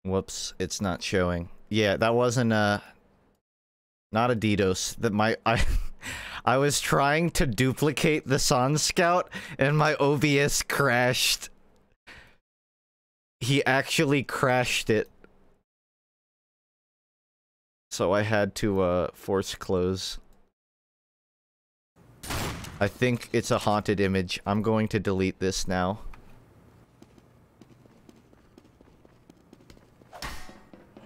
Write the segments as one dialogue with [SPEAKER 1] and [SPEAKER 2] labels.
[SPEAKER 1] Whoops, it's not showing. Yeah, that wasn't not a DDoS. I was trying to duplicate the Sun Scout and my OBS crashed. He actually crashed it. So I had to force close. I think it's a haunted image. I'm going to delete this now.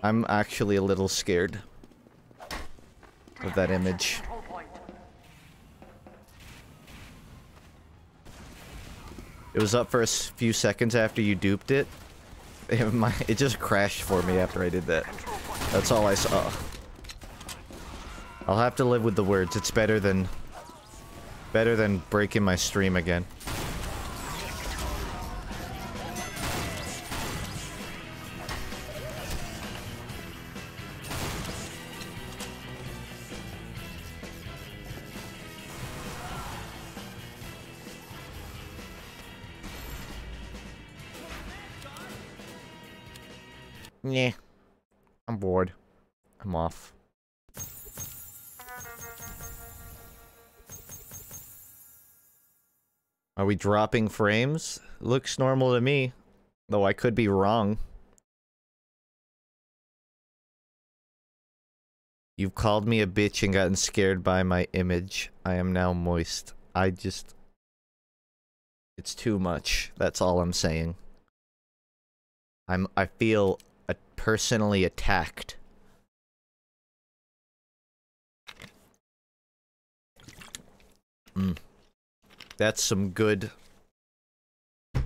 [SPEAKER 1] I'm actually a little scared of that image. It was up for a few seconds after you duped it. It just crashed for me after I did that. That's all I saw. I'll have to live with the words. It's better than breaking my stream again. Yeah, I'm bored. I'm off. Are we dropping frames? Looks normal to me, though I could be wrong. You've called me a bitch and gotten scared by my image. I am now moist. It's too much. That's all I'm saying. I feel personally attacked. That's some good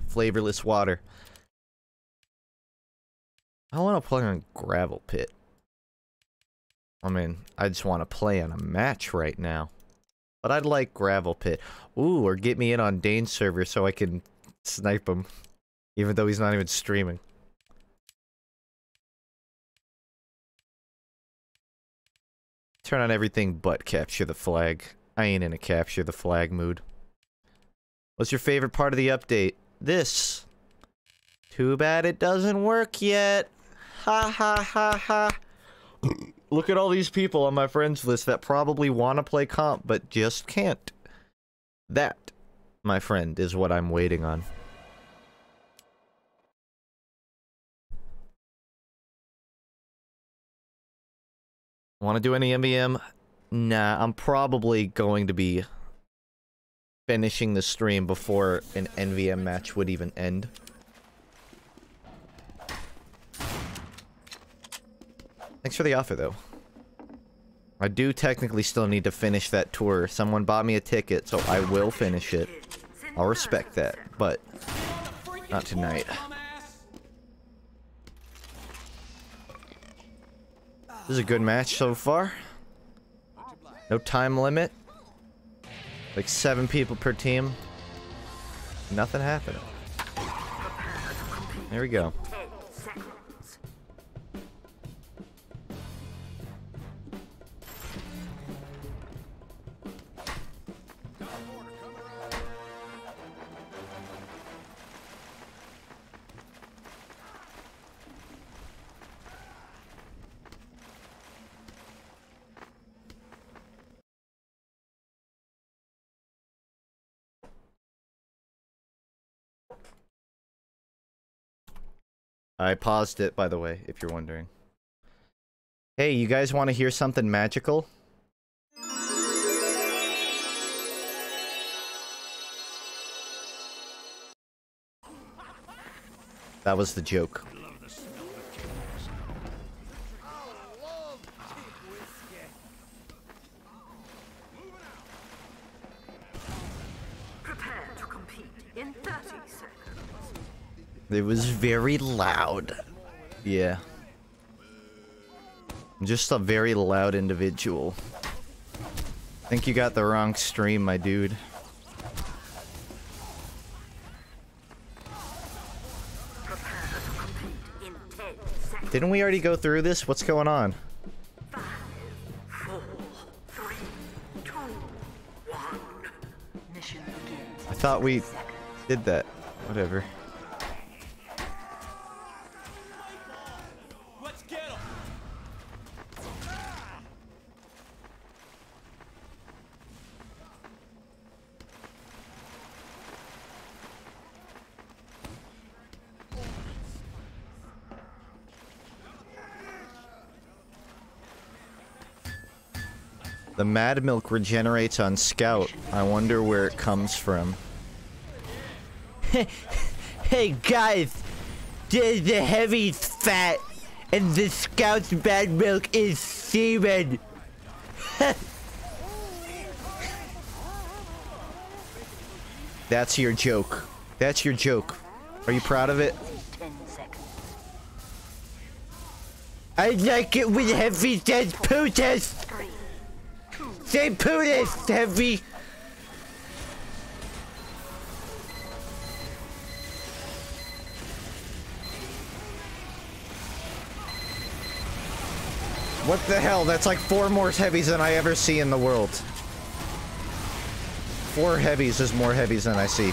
[SPEAKER 1] flavorless water. I want to play on Gravel Pit. I mean, I just want to play on a match right now. But I'd like Gravel Pit. Ooh, or get me in on Dane's server so I can snipe him. Even though he's not even streaming. Turn on everything but capture the flag. I ain't in a capture the flag mood. What's your favorite part of the update? This. Too bad it doesn't work yet. Ha ha ha ha. Look at all these people on my friends list that probably want to play comp but just can't. That, my friend, is what I'm waiting on. Want to do any MBM? Nah, I'm probably going to be finishing the stream before an NVM match would even end. Thanks for the offer, though. I do technically still need to finish that tour. Someone bought me a ticket, so I will finish it. I'll respect that, but not tonight. This is a good match so far. No time limit. Like 7 people per team. Nothing happened. There we go. I paused it, by the way, if you're wondering. Hey, you guys want to hear something magical? That was the joke.
[SPEAKER 2] Prepare to compete in 30 seconds.
[SPEAKER 1] It was very loud. Yeah. I'm just a very loud individual. I think you got the wrong stream, my dude. Didn't we already go through this? What's going on?
[SPEAKER 2] 5, 4, 3, 2, 1. Mission begins.
[SPEAKER 1] I thought we did that. Whatever. The Mad Milk regenerates on Scout. I wonder where it comes from. Hey guys! The Heavy's fat, and the Scout's Mad Milk is semen! That's your joke. That's your joke. Are you proud of it?
[SPEAKER 2] 10 seconds.
[SPEAKER 1] I like it when Heavy says Putis!
[SPEAKER 2] 3, 2,
[SPEAKER 1] Say Putis, Heavy! What the hell? That's like 4 more heavies than I ever see in the world. 4 heavies is more heavies than I see.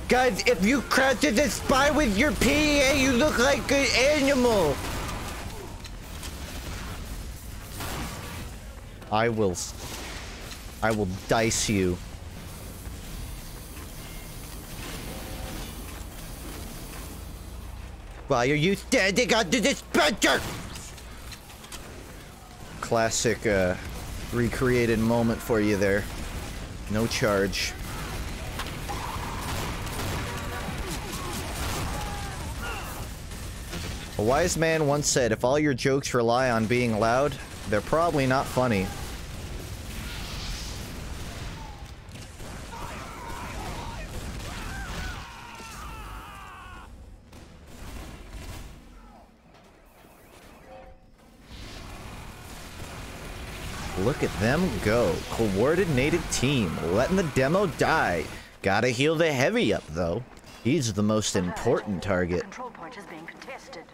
[SPEAKER 1] Guys, if you crouch at the spy with your PA, you look like an animal. I will dice you. Why are you standing on the dispenser? Classic, recreated moment for you there. No charge. A wise man once said, if all your jokes rely on being loud, they're probably not funny. Look at them go. Coordinated team. Letting the demo die. Gotta heal the Heavy up, though. He's the most important target.
[SPEAKER 2] control point is being contested.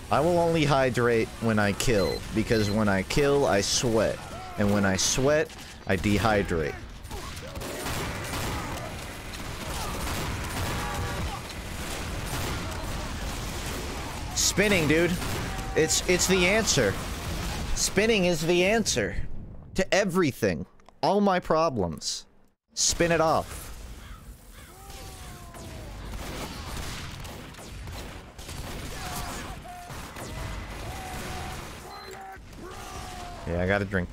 [SPEAKER 1] I will only hydrate when I kill, because when I kill, I sweat. And when I sweat, I dehydrate. Spinning, dude. It's the answer. Spinning is the answer to everything. All my problems. Spin it off. Yeah, I gotta drink.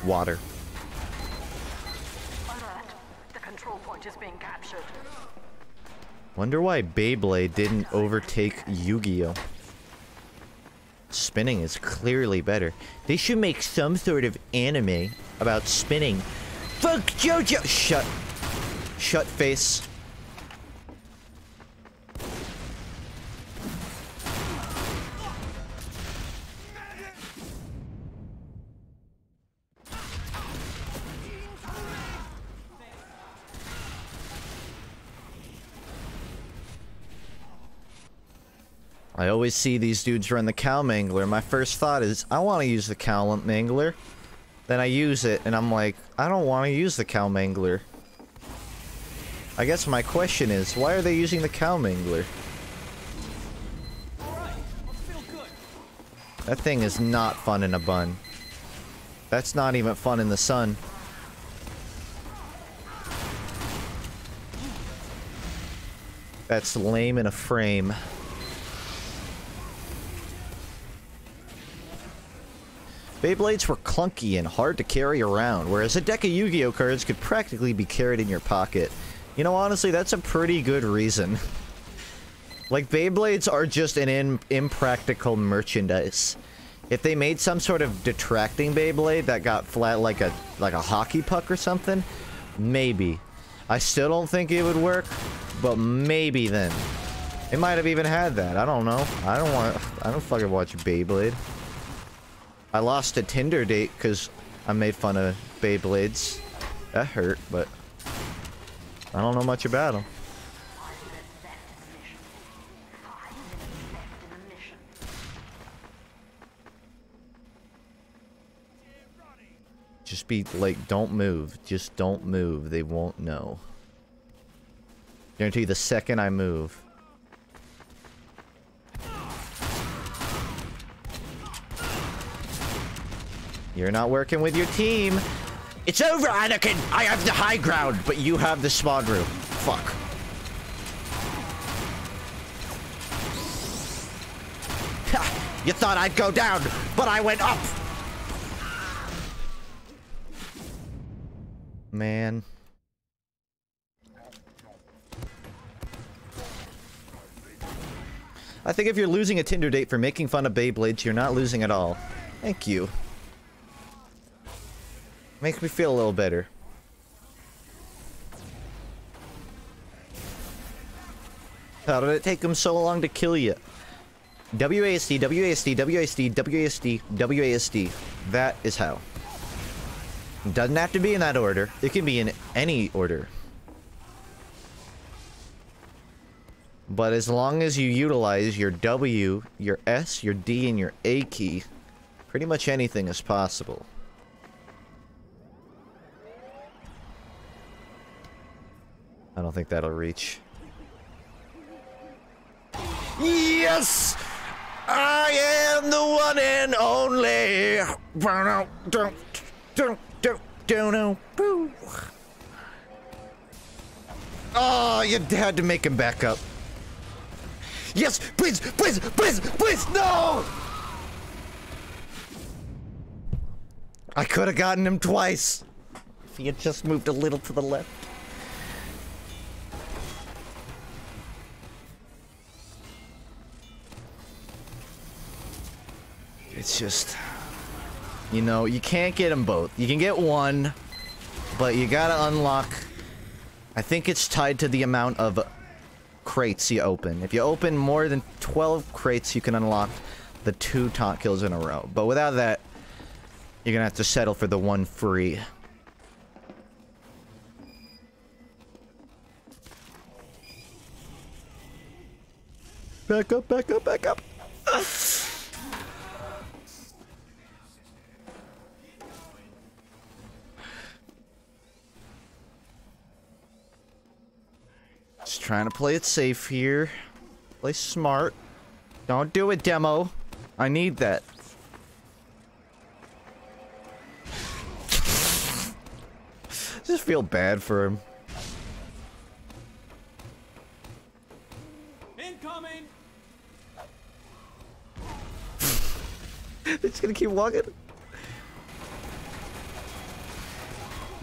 [SPEAKER 1] Water.
[SPEAKER 2] Alert. The control point is being captured.
[SPEAKER 1] Wonder why Beyblade didn't overtake Yu-Gi-Oh! Spinning is clearly better. They should make some sort of anime about spinning. Fuck JoJo! Shut. Shut, face. I always see these dudes run the cow mangler. My first thought is, I want to use the cow mangler. Then I use it, and I'm like, I don't want to use the cow mangler. I guess my question is, why are they using the cow mangler? That thing is not fun in a bun. That's not even fun in the sun. That's lame in a frame. Beyblades were clunky and hard to carry around, whereas a deck of Yu-Gi-Oh cards could practically be carried in your pocket. You know, honestly, that's a pretty good reason. Like, Beyblades are just an impractical merchandise. If they made some sort of detracting Beyblade that got flat like a hockey puck or something, maybe. I still don't think it would work, but maybe then. It might have even had that. I don't know. I don't fucking watch Beyblade. I lost a Tinder date because I made fun of Beyblades. That hurt, but I don't know much about them. Just be like, don't move. Just don't move. They won't know. Guarantee the second I move. You're not working with your team. It's over, Anakin! I have the high ground, but you have the spawn room. Fuck. Ha! You thought I'd go down, but I went up! Man. I think if you're losing a Tinder date for making fun of Beyblades, you're not losing at all. Thank you. Makes me feel a little better. How did it take him so long to kill you? WASD, WASD, WASD, WASD, WASD. That is how. Doesn't have to be in that order. It can be in any order. But as long as you utilize your W, your S, your D, and your A key, pretty much anything is possible. I don't think that'll reach. Yes! I am the one and only! Oh, you had to make him back up. Yes! Please! Please! Please! Please! No! I could have gotten him twice. If he had just moved a little to the left. It's just... You know, you can't get them both. You can get one, but you gotta unlock... I think it's tied to the amount of crates you open. If you open more than 12 crates, you can unlock the 2 taunt kills in a row. But without that, you're gonna have to settle for the 1 free. Back up, back up, back up! Just trying to play it safe here. Play smart. Don't do it, demo. I need that. Just feel bad for him.
[SPEAKER 3] Incoming.
[SPEAKER 1] They're just gonna keep walking.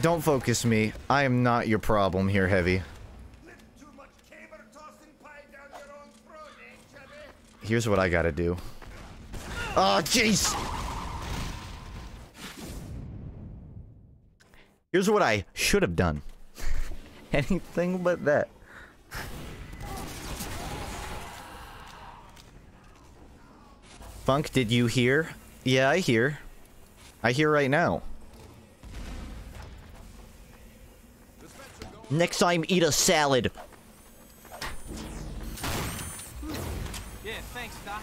[SPEAKER 1] Don't focus me. I am not your problem here, Heavy. Here's what I gotta do. Oh, jeez! Here's what I should have done. Anything but that. Funk, did you hear? Yeah, I hear. I hear right now. Next time, eat a salad.
[SPEAKER 3] Yeah, thanks, Doc.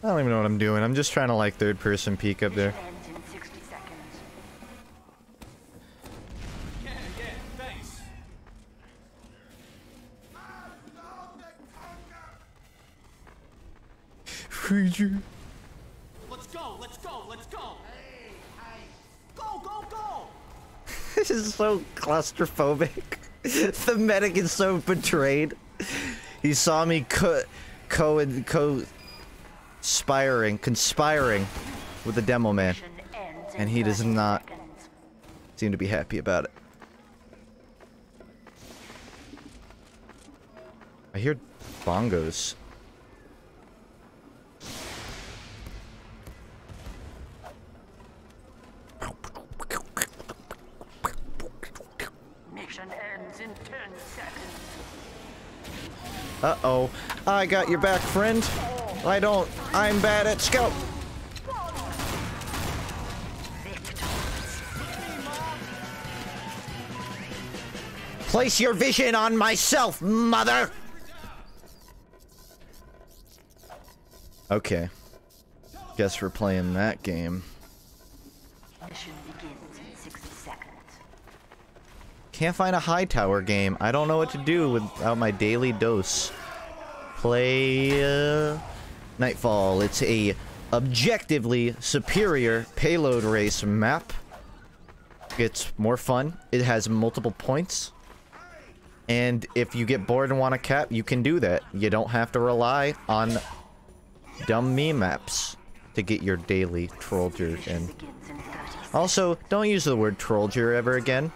[SPEAKER 1] I don't even know what I'm doing. I'm just trying to like third-person peek up there.
[SPEAKER 2] Ends in 60 seconds.
[SPEAKER 3] Yeah, thanks.
[SPEAKER 1] Freezer.
[SPEAKER 3] Let's go, let's go, let's go. Go, go, go.
[SPEAKER 1] This is so claustrophobic. The medic is so betrayed. He saw me conspiring with the demo man,
[SPEAKER 2] Mission ends in
[SPEAKER 1] and he does
[SPEAKER 2] 30
[SPEAKER 1] not
[SPEAKER 2] seconds.
[SPEAKER 1] seem to be happy about it. I hear bongos.
[SPEAKER 2] Mission ends in 10 seconds.
[SPEAKER 1] Uh-oh. I got your back, friend. I don't. I'm bad at scout. Place your vision on myself, mother! Okay. Guess we're playing that game.
[SPEAKER 2] Mission begins in 60 seconds.
[SPEAKER 1] Can't find a high tower game. I don't know what to do without my daily dose. Play Nightfall. It's a objectively superior payload race map. It's more fun. It has multiple points. And if you get bored and want to cap, you can do that. You don't have to rely on dumb meme maps to get your daily trollger in. Also, don't use the word trollger ever again.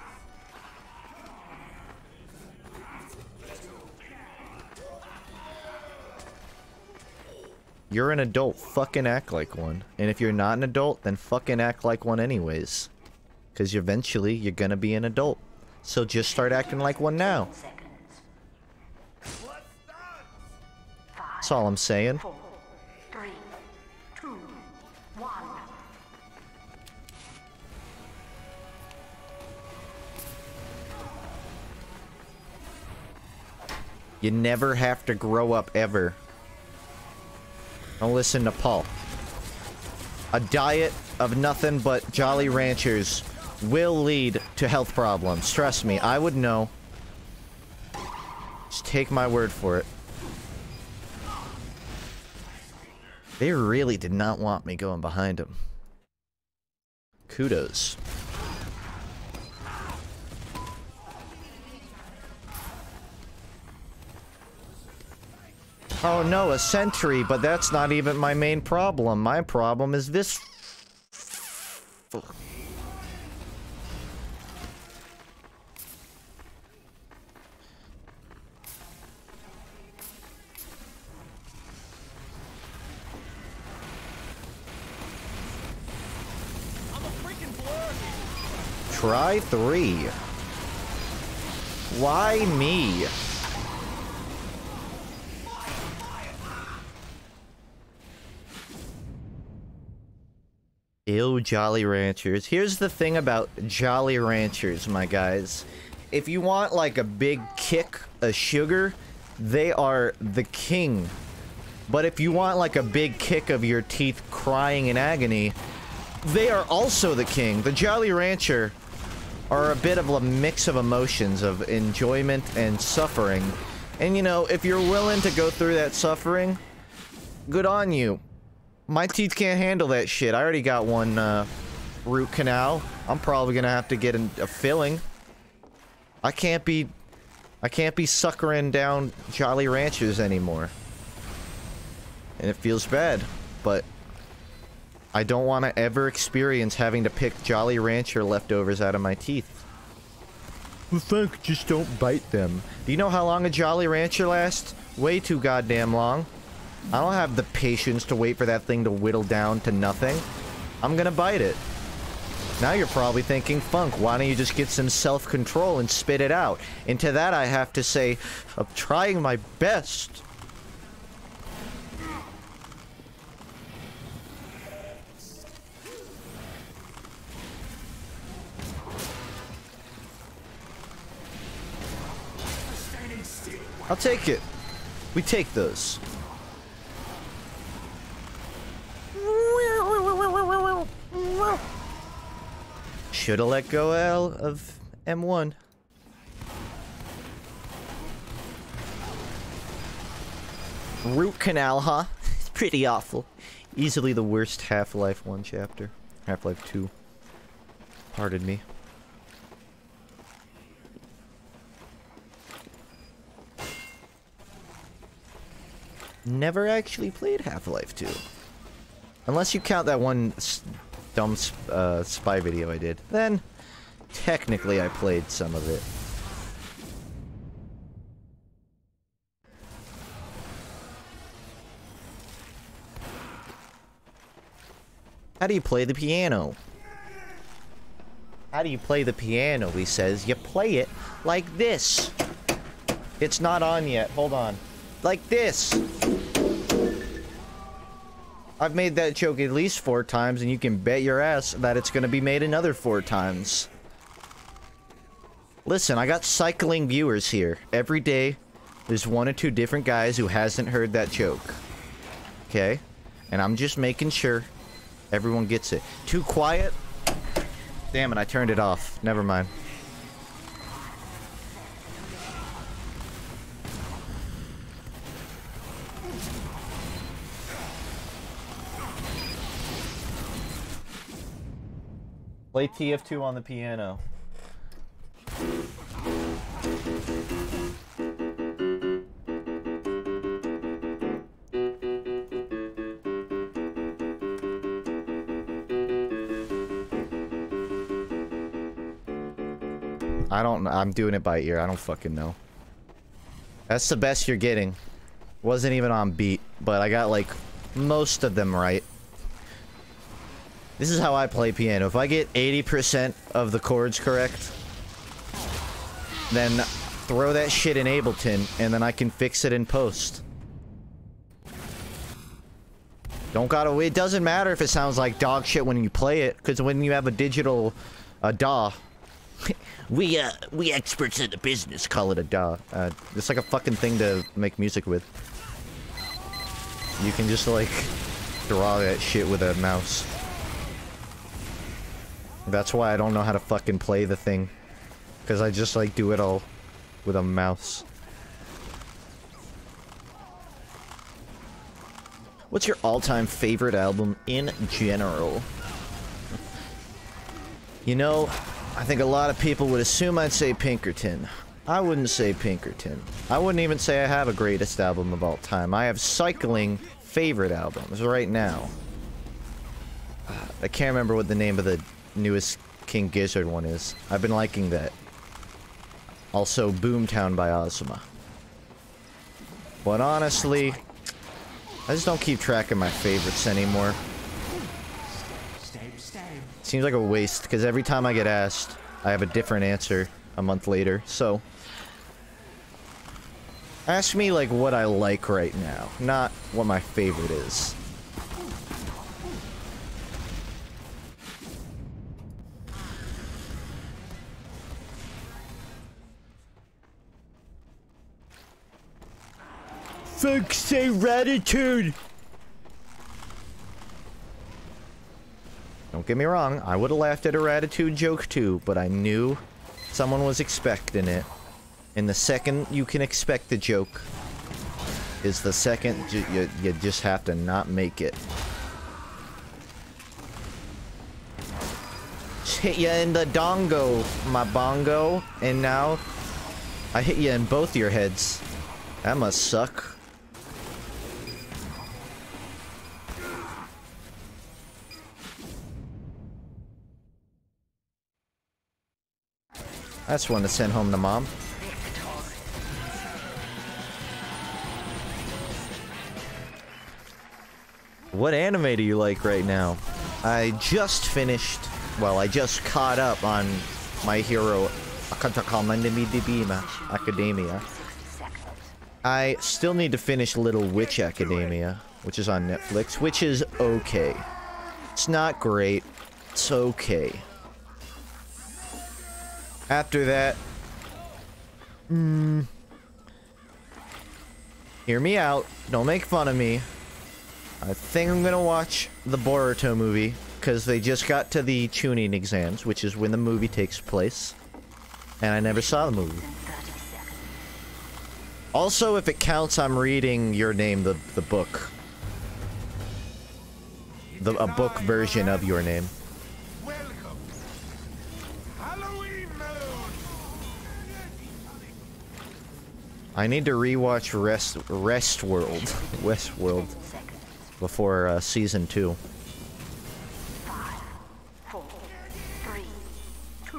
[SPEAKER 1] You're an adult, fucking act like one. And if you're not an adult, then fucking act like one anyways. Because eventually, you're gonna be an adult. So just start acting like one now. That's all I'm saying.
[SPEAKER 2] 4, 3, 2, 1.
[SPEAKER 1] You never have to grow up ever. Don't listen to Paul. A diet of nothing but Jolly Ranchers will lead to health problems. Trust me, I would know. Just take my word for it. They really did not want me going behind them. Kudos. Oh no, a sentry, but that's not even my main problem. My problem is this. Try 3. Why me? Ew, Jolly Ranchers. Here's the thing about Jolly Ranchers, my guys. If you want, like, a big kick of sugar, they are the king. But if you want, like, a big kick of your teeth crying in agony, they are also the king. The Jolly Rancher are a bit of a mix of emotions of enjoyment and suffering. And, you know, if you're willing to go through that suffering, good on you. My teeth can't handle that shit. I already got one root canal. I'm probably gonna have to get a filling. I can't be suckering down Jolly Ranchers anymore. And it feels bad, but I don't want to ever experience having to pick Jolly Rancher leftovers out of my teeth. Well, fuck, just don't bite them. Do you know how long a Jolly Rancher lasts? Way too goddamn long. I don't have the patience to wait for that thing to whittle down to nothing. I'm gonna bite it. Now you're probably thinking, Funk, why don't you just get some self-control and spit it out? And to that I have to say, I'm trying my best. I'll take it. We take those. Shoulda let go L of M1. Root canal, huh? It's pretty awful. Easily the worst Half-Life 1 chapter. Half-Life 2. Pardon me. Never actually played Half-Life 2. Unless you count that one dumb spy video I did. Then, technically I played some of it. How do you play the piano? How do you play the piano, he says. You play it like this. It's not on yet. Hold on. Like this. I've made that joke at least 4 times, and you can bet your ass that it's gonna be made another 4 times. Listen, I got cycling viewers here. Every day, there's 1 or 2 different guys who hasn't heard that joke. Okay? And I'm just making sure everyone gets it. Too quiet? Damn it, I turned it off. Never mind. Play TF2 on the piano. I'm doing it by ear. I don't fucking know. That's the best you're getting. Wasn't even on beat, but I got like most of them right. This is how I play piano. If I get 80% of the chords correct, then throw that shit in Ableton, and then I can fix it in post. Don't gotta. It doesn't matter if it sounds like dog shit when you play it, because when you have a digital DAW, we experts in the business call it a DAW. It's like a fucking thing to make music with. You can just like draw that shit with a mouse. That's why I don't know how to fucking play the thing. Because I just like do it all with a mouse. What's your all-time favorite album in general? You know, I think a lot of people would assume I'd say Pinkerton. I wouldn't say Pinkerton. I wouldn't even say I have a greatest album of all time. I have cycling favorite albums right now. I can't remember what the name of the newest King Gizzard one is. I've been liking that. Also, Boomtown by Ozma. But honestly, I just don't keep track of my favorites anymore. Seems like a waste, because every time I get asked, I have a different answer a month later, so... Ask me, like, what I like right now, not what my favorite is. FUNKe say Ratitude! Don't get me wrong, I would have laughed at a Ratitude joke too, but I knew someone was expecting it. And the second you can expect the joke is the second you just have to not make it. Just hit you in the dongo, my bongo, and now I hit you in both your heads. That must suck. That's one to send home to mom. What anime do you like right now? I just finished, well, I just caught up on My Hero Academia. I still need to finish Little Witch Academia, which is on Netflix, which is okay. It's not great. It's okay. After that... Hear me out. Don't make fun of me. I think I'm gonna watch the Boruto movie, because they just got to the Chunin exams, which is when the movie takes place. And I never saw the movie. Also, if it counts, I'm reading Your Name, the book. A book version of Your Name. I need to rewatch Westworld before season 2.
[SPEAKER 2] 5, 4, 3, 2,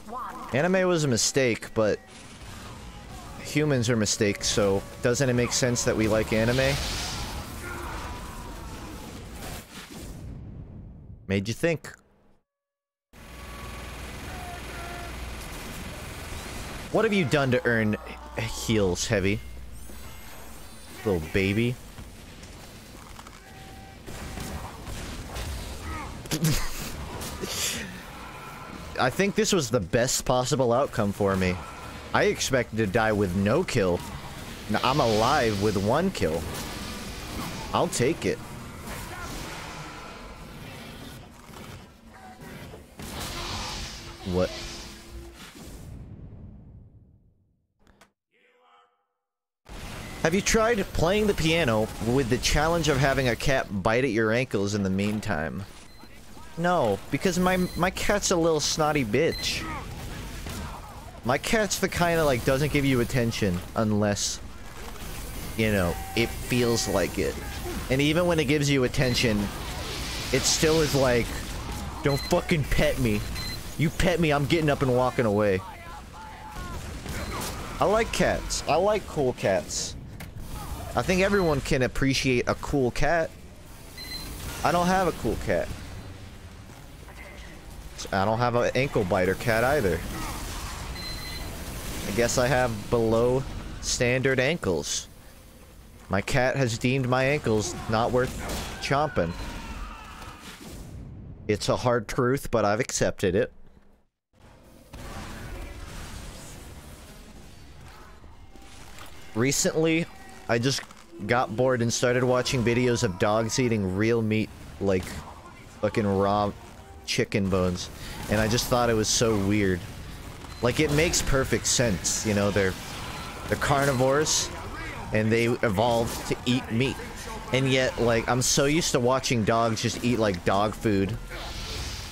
[SPEAKER 2] 1.
[SPEAKER 1] Anime was a mistake, but humans are mistakes, so doesn't it make sense that we like anime? Made you think. What have you done to earn heals, Heavy? Little baby. I think this was the best possible outcome for me. I expected to die with no kill. Now I'm alive with 1 kill. I'll take it. What? Have you tried playing the piano with the challenge of having a cat bite at your ankles in the meantime? No, because my cat's a little snotty bitch. My cat's the kind of, like, doesn't give you attention unless, you know, it feels like it. And even when it gives you attention, it still is like, don't fucking pet me. You pet me, I'm getting up and walking away. I like cats. I like cool cats. I think everyone can appreciate a cool cat. I don't have a cool cat. I don't have an ankle biter cat either. I guess I have below standard ankles. My cat has deemed my ankles not worth chomping. It's a hard truth, but I've accepted it. Recently, I just got bored and started watching videos of dogs eating real meat, like fucking raw chicken bones, and I just thought it was so weird. Like, it makes perfect sense, you know, they're carnivores, and they evolved to eat meat. And yet, like, I'm so used to watching dogs just eat, like, dog food,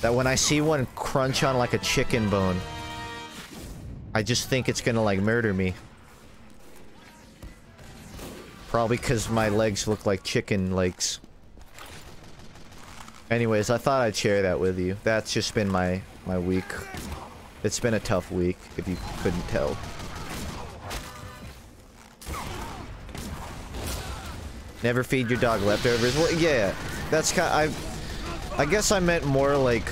[SPEAKER 1] that when I see one crunch on, like, a chicken bone, I just think it's gonna, like, murder me. Probably because my legs look like chicken legs. Anyways, I thought I'd share that with you. That's just been my week. It's been a tough week, if you couldn't tell. Never feed your dog leftovers? Well, yeah. That's kind of... I guess I meant more like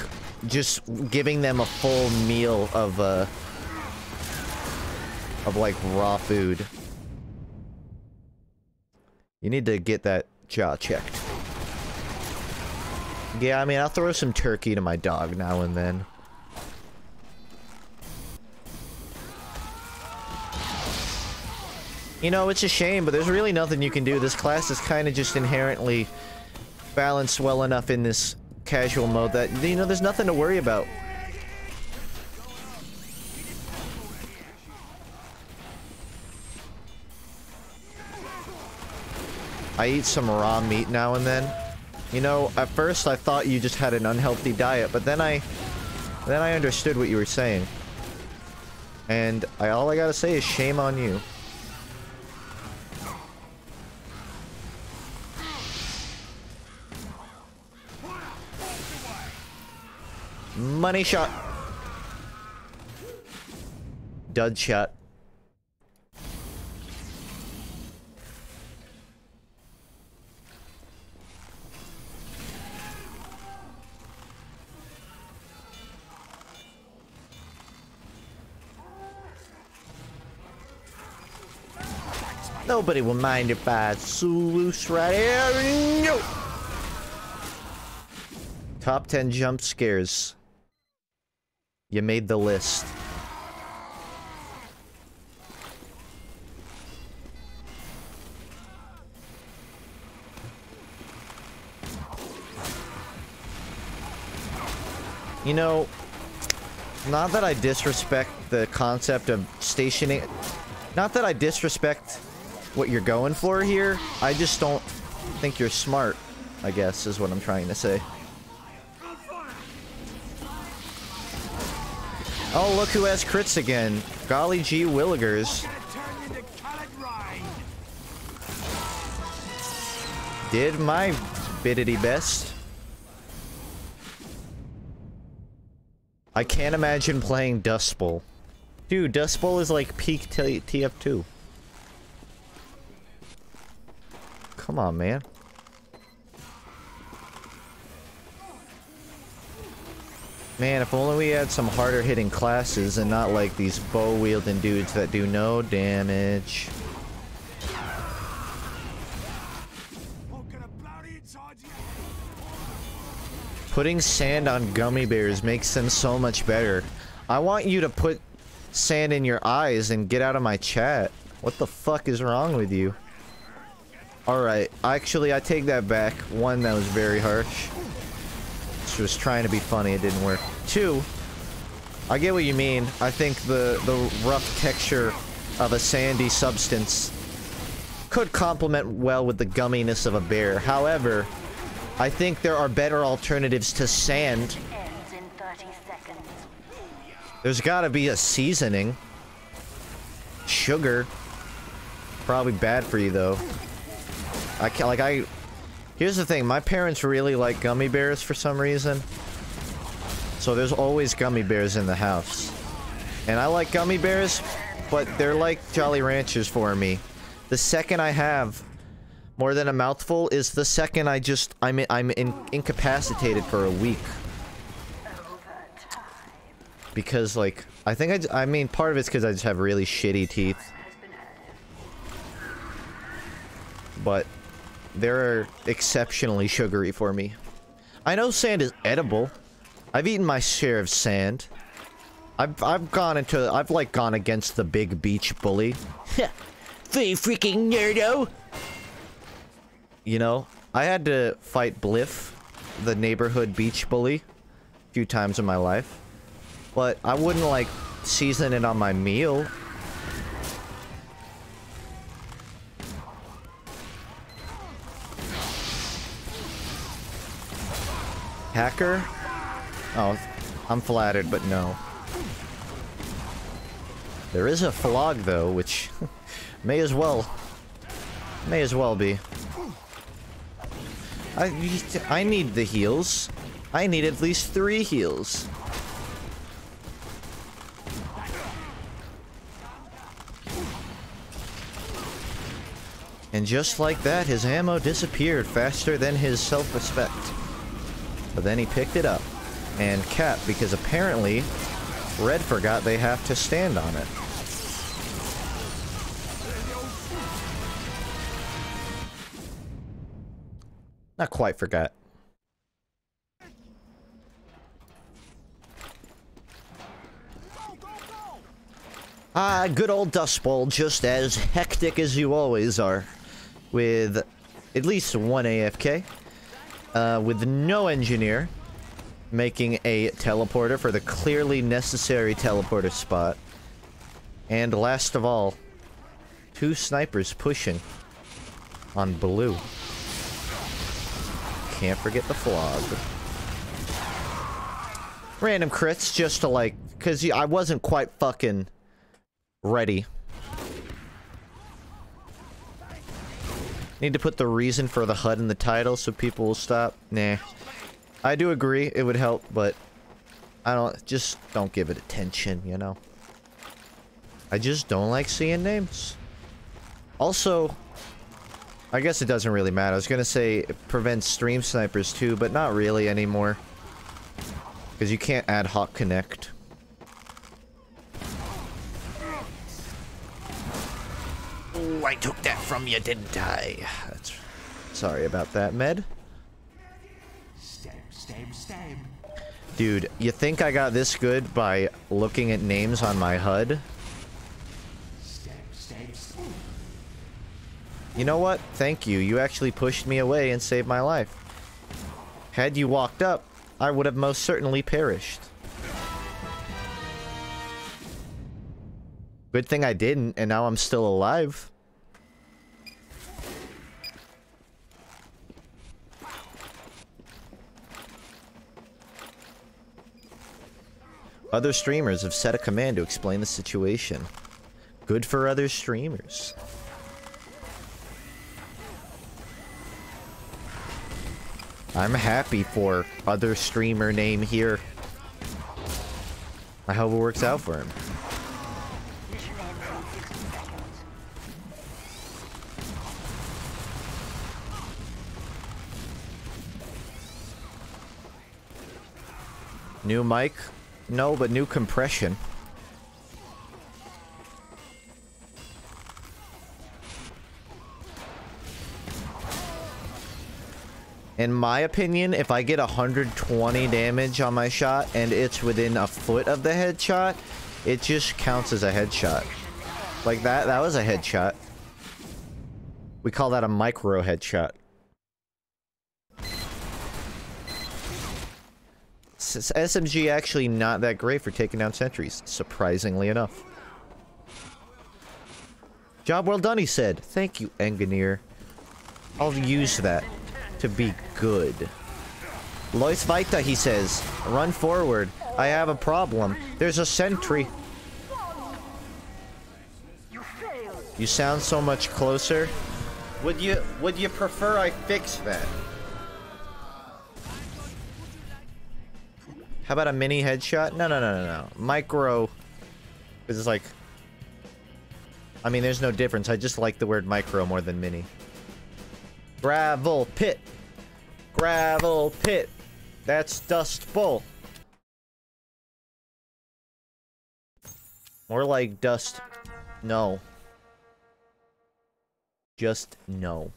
[SPEAKER 1] just giving them a full meal of like raw food. You need to get that jaw checked. Yeah, I mean, I'll throw some turkey to my dog now and then. You know, it's a shame, but there's really nothing you can do. This class is kind of just inherently balanced well enough in this casual mode that, you know, there's nothing to worry about. I eat some raw meat now and then. You know, at first I thought you just had an unhealthy diet, but then I understood what you were saying. And all I gotta say is shame on you. Money shot. Dud shot. Nobody will mind if I loose right here. No. Top 10 jump scares. You made the list. You know, not that I disrespect the concept of stationing... Not that I disrespect what you're going for here. I just don't think you're smart, I guess, is what I'm trying to say. Oh, look who has crits again. Golly gee willigers. Did my biddity best. I can't imagine playing Dust Bowl. Dude, Dust Bowl is like peak TF2. Come on, man. Man, if only we had some harder hitting classes and not like these bow wielding dudes that do no damage. Putting sand on gummy bears makes them so much better. I want you to put sand in your eyes and get out of my chat. What the fuck is wrong with you? Alright, actually I take that back. One, that was very harsh. She was trying to be funny, it didn't work. Two, I get what you mean. I think the rough texture of a sandy substance could complement well with the gumminess of a bear. However, I think there are better alternatives to sand.
[SPEAKER 2] Ends in 30 seconds.
[SPEAKER 1] There's gotta be a seasoning. Sugar. Probably bad for you, though. Here's the thing, my parents really like gummy bears for some reason. So there's always gummy bears in the house. And I like gummy bears, but they're like Jolly Ranchers for me. The second I have more than a mouthful is the second I'm incapacitated for a week. Because, like, I mean, part of it's because I just have really shitty teeth. But they're exceptionally sugary for me. I know sand is edible. I've eaten my share of sand. I've gone against the big beach bully. Hey, freaking nerdo! You know, I had to fight Bliff, the neighborhood beach bully, a few times in my life. But I wouldn't, like, season it on my meal. Hacker? Oh, I'm flattered, but no. There is a flog, though, which may as well be. I need the heals. I need at least 3 heals. And just like that, his ammo disappeared faster than his self-respect. But then he picked it up. And Cap, because apparently Red forgot they have to stand on it. Not quite forgot. Ah, good old Dust Bowl, just as hectic as you always are. With at least 1 AFK. With no engineer. Making a teleporter for the clearly necessary teleporter spot. And last of all, 2 snipers pushing on blue. Can't forget the flog. Random crits just to, like, because I wasn't quite fucking ready. Need to put the reason for the HUD in the title so people will stop. Nah. I do agree, it would help, but just don't give it attention, you know? I just don't like seeing names. Also, I guess it doesn't really matter. I was gonna say it prevents stream snipers too, but not really anymore. Because you can't ad hoc connect. Oh, I took that from you, didn't I? Sorry about that, Med. Dude, you think I got this good by looking at names on my HUD? You know what? Thank you. You actually pushed me away and saved my life. Had you walked up, I would have most certainly perished. Good thing I didn't, and now I'm still alive. Other streamers have set a command to explain the situation. Good for other streamers. I'm happy for other streamer name here. I hope it works out for him.
[SPEAKER 2] Mission ends in 60 seconds.
[SPEAKER 1] New mic? No, but new compression. In my opinion, if I get 120 damage on my shot and it's within a foot of the headshot, it just counts as a headshot. Like that was a headshot. We call that a micro headshot. SMG actually not that great for taking down sentries, surprisingly enough. Job well done, he said. Thank you, Engineer. I'll use that to be good. Lois Vita, he says. Run forward. I have a problem. There's a sentry. You sound so much closer. Would you prefer I fix that? How about a mini headshot? No. Micro is like... I mean, there's no difference. I just like the word micro more than mini. Gravel pit. Gravel pit. That's Dust Bowl. More like dust. No. Just no.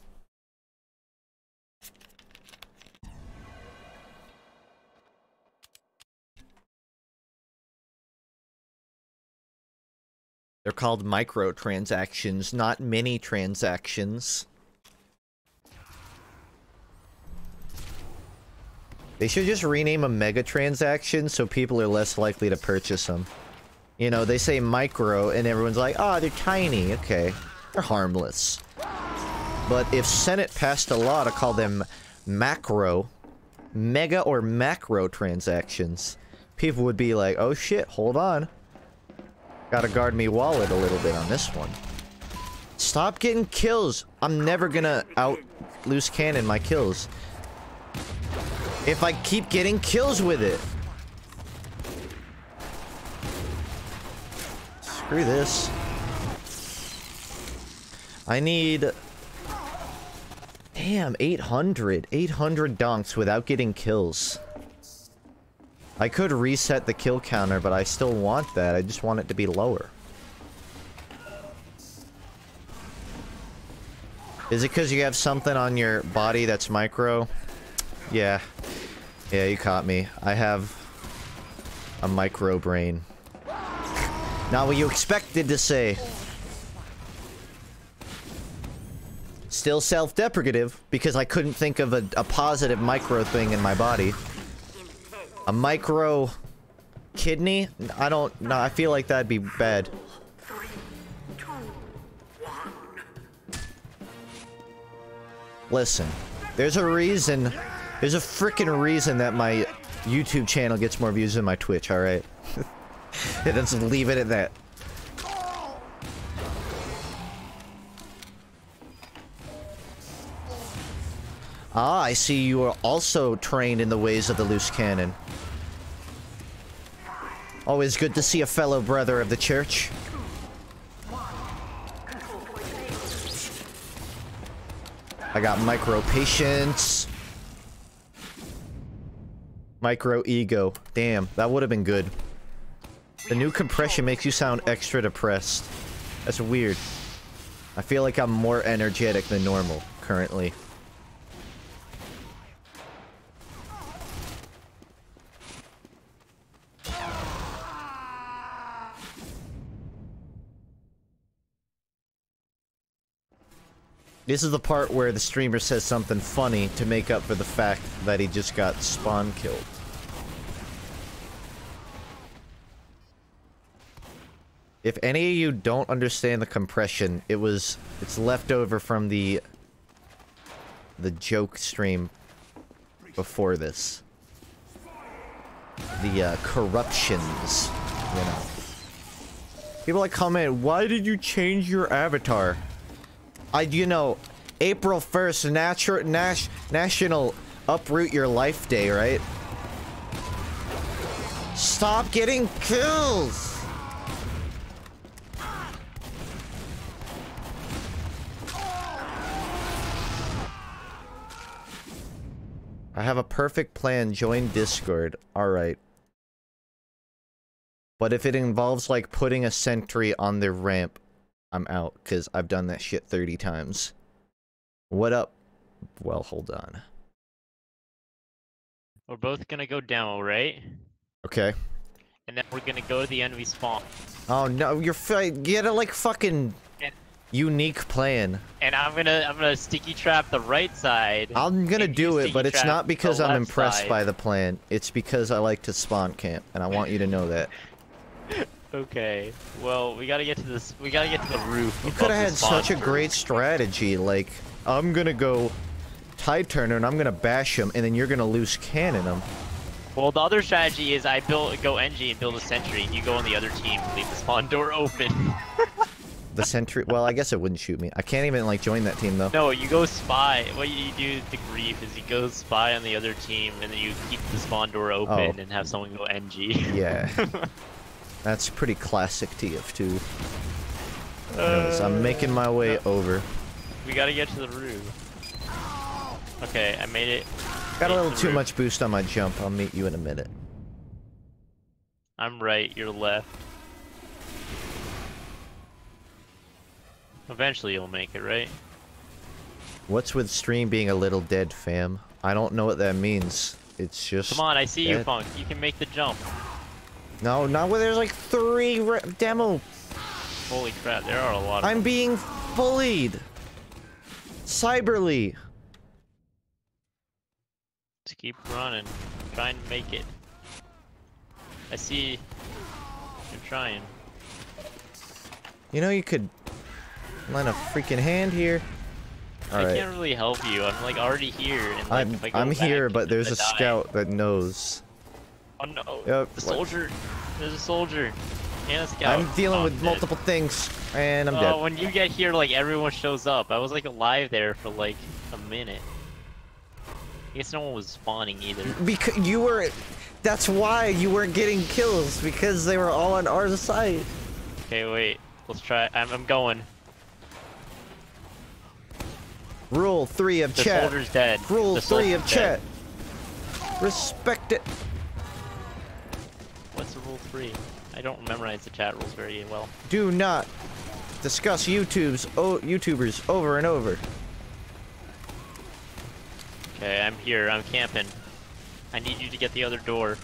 [SPEAKER 1] They're called microtransactions, not mini transactions. They should just rename a mega transaction so people are less likely to purchase them. You know, they say micro and everyone's like, oh, they're tiny. Okay. They're harmless. But if Senate passed a law to call them macro, mega or macro transactions, people would be like, oh shit, hold on. Gotta guard me wallet a little bit on this one. Stop getting kills. I'm never gonna out loose cannon my kills. If I keep getting kills with it. Screw this. I need... Damn, 800. 800 donks without getting kills. I could reset the kill counter, but I still want that. I just want it to be lower. Is it because you have something on your body that's micro? Yeah. Yeah, you caught me. I have a micro brain. Not what you expected to say. Still self-deprecative, because I couldn't think of a positive micro thing in my body. A micro kidney? I don't know. I feel like that'd be bad.
[SPEAKER 2] 3, 2, 1.
[SPEAKER 1] Listen, there's a reason. There's a freaking reason that my YouTube channel gets more views than my Twitch, alright? Let's leave it at that. Ah, I see you are also trained in the ways of the loose cannon. Always good to see a fellow brother of the church. I got micro patience. Micro ego. Damn, that would have been good. The new compression makes you sound extra depressed. That's weird. I feel like I'm more energetic than normal currently. This is the part where the streamer says something funny to make up for the fact that he just got spawn killed. If any of you don't understand the compression, it's left over from the joke stream before this. The corruptions, you know. People like comment, why did you change your avatar? You know, April 1st, National Uproot Your Life Day, right? Stop getting kills! I have a perfect plan. Join Discord. Alright. But if it involves, like, putting a sentry on the ramp, I'm out, because I've done that shit 30 times. What up? Well, hold on.
[SPEAKER 4] We're both gonna go down, right?
[SPEAKER 1] Okay.
[SPEAKER 4] And then we're gonna go to the enemy spawn.
[SPEAKER 1] Oh no, you had a, like, fucking unique plan.
[SPEAKER 4] And I'm gonna sticky trap the right side.
[SPEAKER 1] I'm gonna do it, but it's not because I'm impressed by the plan. It's because I like to spawn camp, and I want you to know that.
[SPEAKER 4] Okay. Well, we gotta get to this. We gotta get to the roof.
[SPEAKER 1] You could have had such a great strategy. Like, I'm gonna go Tide Turner and I'm gonna bash him, and then you're gonna loose cannon him.
[SPEAKER 4] Well, the other strategy is I go NG and build a sentry, and you go on the other team and leave the spawn door open.
[SPEAKER 1] The sentry. Well, I guess it wouldn't shoot me. I can't even like join that team though.
[SPEAKER 4] No, you go spy. What you do to grief is you go spy on the other team, and then you keep the spawn door open and have someone go NG.
[SPEAKER 1] Yeah. That's pretty classic TF2. Anyways, I'm making my way over.
[SPEAKER 4] We gotta get to the roof. Okay, I made it.
[SPEAKER 1] Got a little too much boost on my jump. I'll meet you in a minute.
[SPEAKER 4] I'm right, you're left. Eventually you'll make it, right?
[SPEAKER 1] What's with stream being a little dead, fam? I don't know what that means. It's just.
[SPEAKER 4] Come on, I see you,
[SPEAKER 1] dead.
[SPEAKER 4] Funk. You can make the jump.
[SPEAKER 1] No, not where there's like 3 demo.
[SPEAKER 4] Holy crap, there are a lot of
[SPEAKER 1] I'm
[SPEAKER 4] them.
[SPEAKER 1] being bullied. Cyberly.
[SPEAKER 4] Just keep running. Try and make it. I see you're trying.
[SPEAKER 1] You know you could lend a freaking hand here.
[SPEAKER 4] I
[SPEAKER 1] Alright.
[SPEAKER 4] can't really help you. I'm like already here. And, like, if I go
[SPEAKER 1] I'm here,
[SPEAKER 4] back,
[SPEAKER 1] but
[SPEAKER 4] I'm
[SPEAKER 1] there's
[SPEAKER 4] gonna
[SPEAKER 1] a
[SPEAKER 4] die.
[SPEAKER 1] scout that knows.
[SPEAKER 4] Oh no.
[SPEAKER 1] Yep.
[SPEAKER 4] The soldier. There's a soldier. And a scout.
[SPEAKER 1] I'm dealing
[SPEAKER 4] Oh,
[SPEAKER 1] with
[SPEAKER 4] I'm dead.
[SPEAKER 1] multiple things, and I'm
[SPEAKER 4] Oh,
[SPEAKER 1] dead.
[SPEAKER 4] when you get here, like everyone shows up. I was like alive there for like a minute. I guess no one was spawning either.
[SPEAKER 1] Because you were. That's why you weren't getting kills, because they were all on our side.
[SPEAKER 4] Okay, wait. Let's try. I'm going.
[SPEAKER 1] Rule 3 of
[SPEAKER 4] The
[SPEAKER 1] chat.
[SPEAKER 4] soldier's dead.
[SPEAKER 1] Rule
[SPEAKER 4] The
[SPEAKER 1] 3 of
[SPEAKER 4] soldier's
[SPEAKER 1] chat.
[SPEAKER 4] dead.
[SPEAKER 1] Respect it.
[SPEAKER 4] What's rule 3? I don't memorize the chat rules very well.
[SPEAKER 1] Do not discuss YouTubers over and over.
[SPEAKER 4] Okay, I'm here. I'm camping. I need you to get the other door.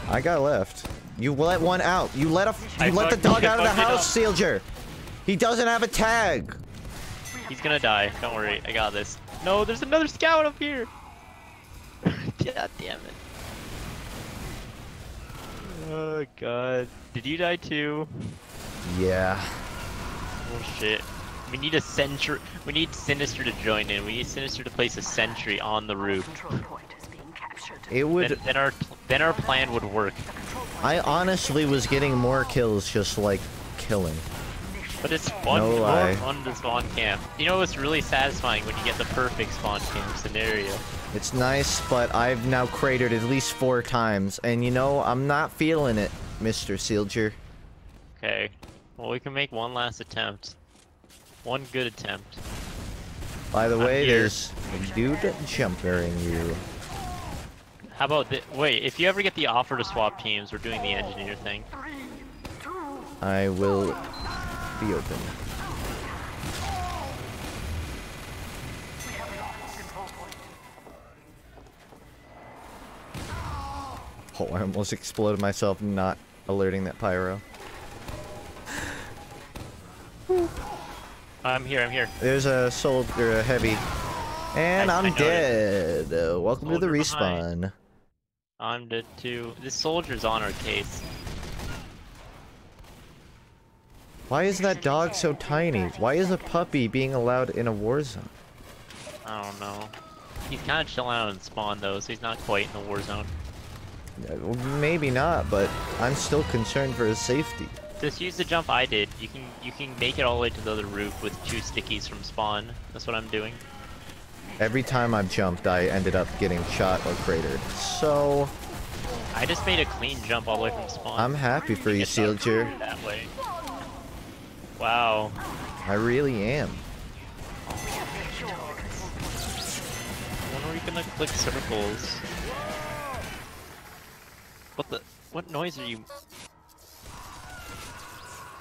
[SPEAKER 1] I got left. You let one out. You let
[SPEAKER 4] I
[SPEAKER 1] the
[SPEAKER 4] fucked-
[SPEAKER 1] dog
[SPEAKER 4] I
[SPEAKER 1] out of the
[SPEAKER 4] fucked it
[SPEAKER 1] house, Seelder. He doesn't have a tag.
[SPEAKER 4] He's gonna die. Don't worry. I got this. No, there's another scout up here. God damn it. Oh god. Did you die too?
[SPEAKER 1] Yeah.
[SPEAKER 4] Oh shit. We need a sentry. We need Sinister to join in. We need Sinister to place a sentry on the roof.
[SPEAKER 2] Control point is being captured.
[SPEAKER 1] It would.
[SPEAKER 4] Then our plan would work.
[SPEAKER 1] I honestly was getting more kills just like killing.
[SPEAKER 4] But it's fun.
[SPEAKER 1] No
[SPEAKER 4] More
[SPEAKER 1] lie.
[SPEAKER 4] fun to spawn camp. You know what's really satisfying when you get the perfect spawn camp scenario.
[SPEAKER 1] It's nice, but I've now cratered at least 4 times, and you know, I'm not feeling it, Mr. Seelder.
[SPEAKER 4] Okay. Well, we can make one last attempt. One good attempt.
[SPEAKER 1] By the
[SPEAKER 4] I'm
[SPEAKER 1] way,
[SPEAKER 4] here.
[SPEAKER 1] there's a dude jumpering you.
[SPEAKER 4] How about the wait? If you ever get the offer to swap teams, we're doing the engineer thing.
[SPEAKER 1] I will be open. Oh, I almost exploded myself not alerting that pyro.
[SPEAKER 4] I'm here. I'm here.
[SPEAKER 1] There's a soldier, a heavy. And
[SPEAKER 4] I
[SPEAKER 1] I'm
[SPEAKER 4] noticed.
[SPEAKER 1] dead. Welcome to the
[SPEAKER 4] Soldier
[SPEAKER 1] respawn.
[SPEAKER 4] behind. I'm dead too. This soldier's on our case.
[SPEAKER 1] Why is that dog so tiny? Why is a puppy being allowed in a war zone?
[SPEAKER 4] I don't know. He's kind of chilling out in spawn though, so he's not quite in the war zone.
[SPEAKER 1] Maybe not, but I'm still concerned for his safety.
[SPEAKER 4] Just use the jump I did. You can make it all the way to the other roof with 2 stickies from spawn. That's what I'm doing.
[SPEAKER 1] Every time I've jumped, I ended up getting shot or cratered. So,
[SPEAKER 4] I just made a clean jump all the way from spawn.
[SPEAKER 1] I'm happy for you,
[SPEAKER 4] Get that
[SPEAKER 1] Seelder.
[SPEAKER 4] that way. Wow.
[SPEAKER 1] I really am.
[SPEAKER 4] When are we gonna click circles? What noise are you?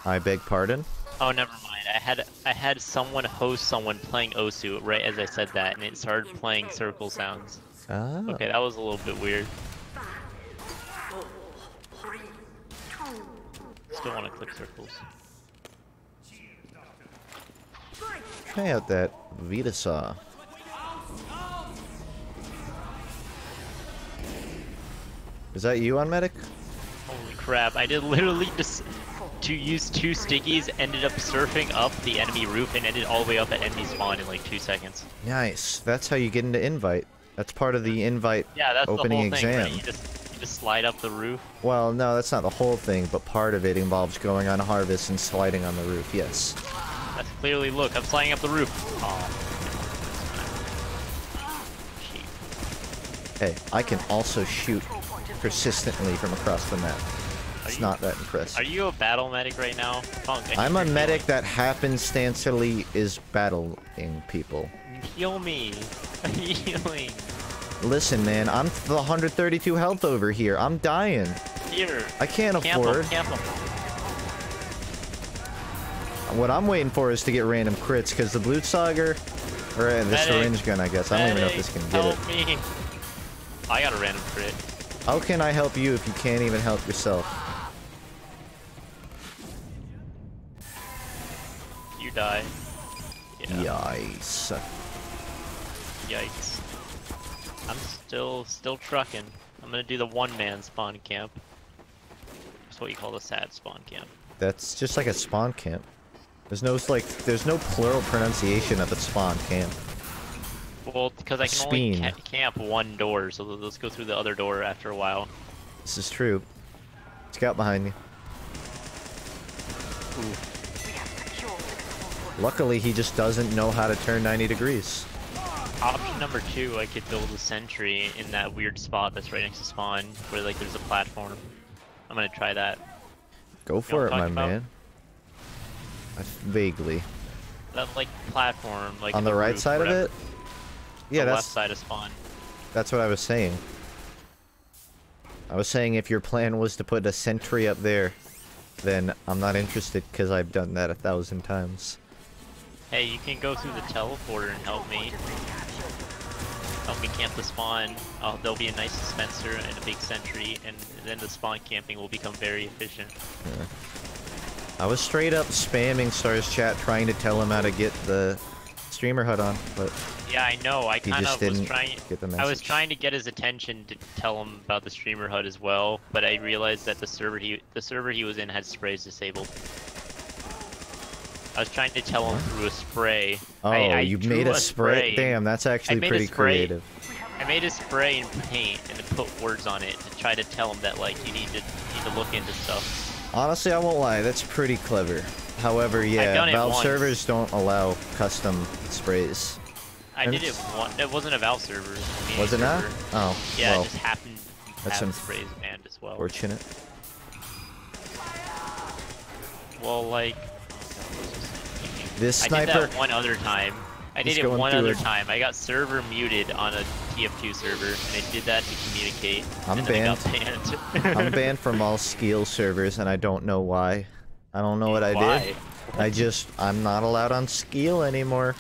[SPEAKER 1] I beg pardon?
[SPEAKER 4] Oh, never mind. I had someone host someone playing Osu right as I said that, and it started playing circle sounds.
[SPEAKER 1] Oh.
[SPEAKER 4] Okay, that was a little bit weird. Still want to click circles.
[SPEAKER 1] Try out that Vita saw. Is that you on medic?
[SPEAKER 4] Holy crap! I did literally just used 2 stickies, ended up surfing up the enemy roof, and ended all the way up at enemy spawn in like 2 seconds.
[SPEAKER 1] Nice. That's how you get into invite. That's part of the invite
[SPEAKER 4] Yeah, that's
[SPEAKER 1] opening
[SPEAKER 4] the whole
[SPEAKER 1] exam.
[SPEAKER 4] thing, right? You just slide up the roof.
[SPEAKER 1] Well, no, that's not the whole thing, but part of it involves going on harvest and sliding on the roof, yes.
[SPEAKER 4] That's clearly, look, I'm sliding up the roof. Oh. Cheap.
[SPEAKER 1] Hey, I can also shoot persistently from across the map. It's not that impressive.
[SPEAKER 4] Are you a battle medic right now? Funk,
[SPEAKER 1] I'm a medic that happenstancily is battling people.
[SPEAKER 4] Heal me. I'm healing.
[SPEAKER 1] Listen, man, I'm the 132 health over here. I'm dying.
[SPEAKER 4] Here.
[SPEAKER 1] I can't afford.
[SPEAKER 4] Camp him.
[SPEAKER 1] What I'm waiting for is to get random crits, because the Blutsauger, or the
[SPEAKER 4] Medic.
[SPEAKER 1] syringe gun, I guess. I don't even know if this can get it.
[SPEAKER 4] Help me. I got a random crit.
[SPEAKER 1] How can I help you if you can't even help yourself?
[SPEAKER 4] You die. Yeah.
[SPEAKER 1] Yikes.
[SPEAKER 4] Yikes. I'm still trucking. I'm gonna do the one-man spawn camp. That's what you call the sad spawn camp.
[SPEAKER 1] That's just like a spawn camp. There's no plural pronunciation of a spawn camp.
[SPEAKER 4] Well, because I can only camp one door, so let's go through the other door after a while.
[SPEAKER 1] This is true. Scout behind you.
[SPEAKER 4] Ooh.
[SPEAKER 1] Luckily, he just doesn't know how to turn 90 degrees.
[SPEAKER 4] Option number 2, I could build a sentry in that weird spot that's right next to spawn, where like there's a platform. I'm gonna try that.
[SPEAKER 1] Go for it, my man. Vaguely.
[SPEAKER 4] That like platform, like
[SPEAKER 1] on the right side of it? Yeah,
[SPEAKER 4] the
[SPEAKER 1] that's
[SPEAKER 4] left side of spawn.
[SPEAKER 1] That's what I was saying. I was saying if your plan was to put a sentry up there, then I'm not interested because I've done that 1,000 times.
[SPEAKER 4] Hey, you can go through the teleporter and help me. Help me camp the spawn. There'll be a nice dispenser and a big sentry, and then the spawn camping will become very efficient.
[SPEAKER 1] Yeah. I was straight up spamming Star's chat trying to tell him how to get the streamer HUD on, but
[SPEAKER 4] yeah, I know. I kind of was trying.
[SPEAKER 1] Get the
[SPEAKER 4] I was trying to get his attention to tell him about the streamer HUD as well, but I realized that the server he was in had sprays disabled. I was trying to tell him through a spray.
[SPEAKER 1] Oh, you made a spray? Damn, that's actually pretty creative.
[SPEAKER 4] I made a spray in paint and to put words on it to try to tell him that like you need to look into stuff.
[SPEAKER 1] Honestly, I won't lie, that's pretty clever. However, yeah, Valve servers don't allow custom sprays.
[SPEAKER 4] I did it once. It wasn't a Valve server.
[SPEAKER 1] Was it not? Oh,
[SPEAKER 4] yeah,
[SPEAKER 1] well,
[SPEAKER 4] it just happened.
[SPEAKER 1] That's
[SPEAKER 4] have sprays banned as well.
[SPEAKER 1] Fortunate.
[SPEAKER 4] Well, like
[SPEAKER 1] this sniper.
[SPEAKER 4] I did that one other time. I did it one other time. I got server muted on a TF2 server, and I did that to communicate.
[SPEAKER 1] I'm banned. I'm banned from all Skeel servers, and I don't know why. I don't know what I did. I'm not allowed on Skeel anymore.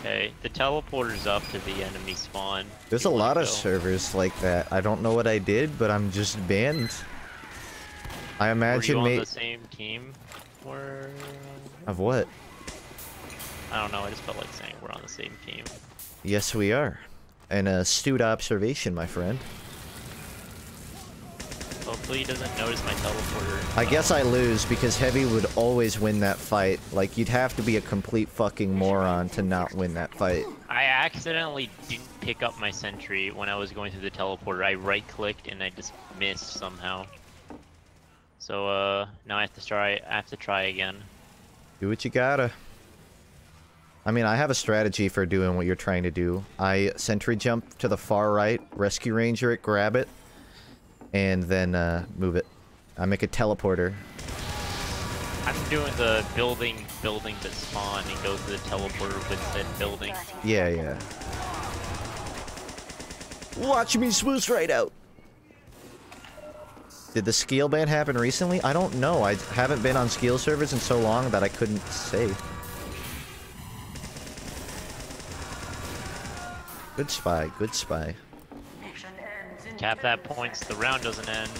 [SPEAKER 4] Okay, the teleporter's up to the enemy spawn.
[SPEAKER 1] There's a lot of servers like that. I don't know what I did, but I'm just banned. I imagine.
[SPEAKER 4] Were you on the same team? Or
[SPEAKER 1] of what?
[SPEAKER 4] I don't know. I just felt like saying we're on the same team.
[SPEAKER 1] Yes, we are. An astute observation, my friend.
[SPEAKER 4] Hopefully he doesn't notice my teleporter.
[SPEAKER 1] I guess I lose because Heavy would always win that fight. Like, you'd have to be a complete fucking moron to not win that fight.
[SPEAKER 4] I accidentally didn't pick up my sentry when I was going through the teleporter. I right-clicked and I just missed somehow. So, now I have to try again.
[SPEAKER 1] Do what you gotta. I mean, I have a strategy for doing what you're trying to do. I sentry jump to the far right, rescue ranger it, grab it, and then move it. I make a teleporter.
[SPEAKER 4] I'm doing the building that spawn and go to the teleporter with said building.
[SPEAKER 1] Yeah, yeah. Watch me swoosh right out. Did the Skeel ban happen recently? I don't know. I haven't been on Skeel servers in so long that I couldn't say. Good spy, good spy.
[SPEAKER 4] Cap that points, the round doesn't end.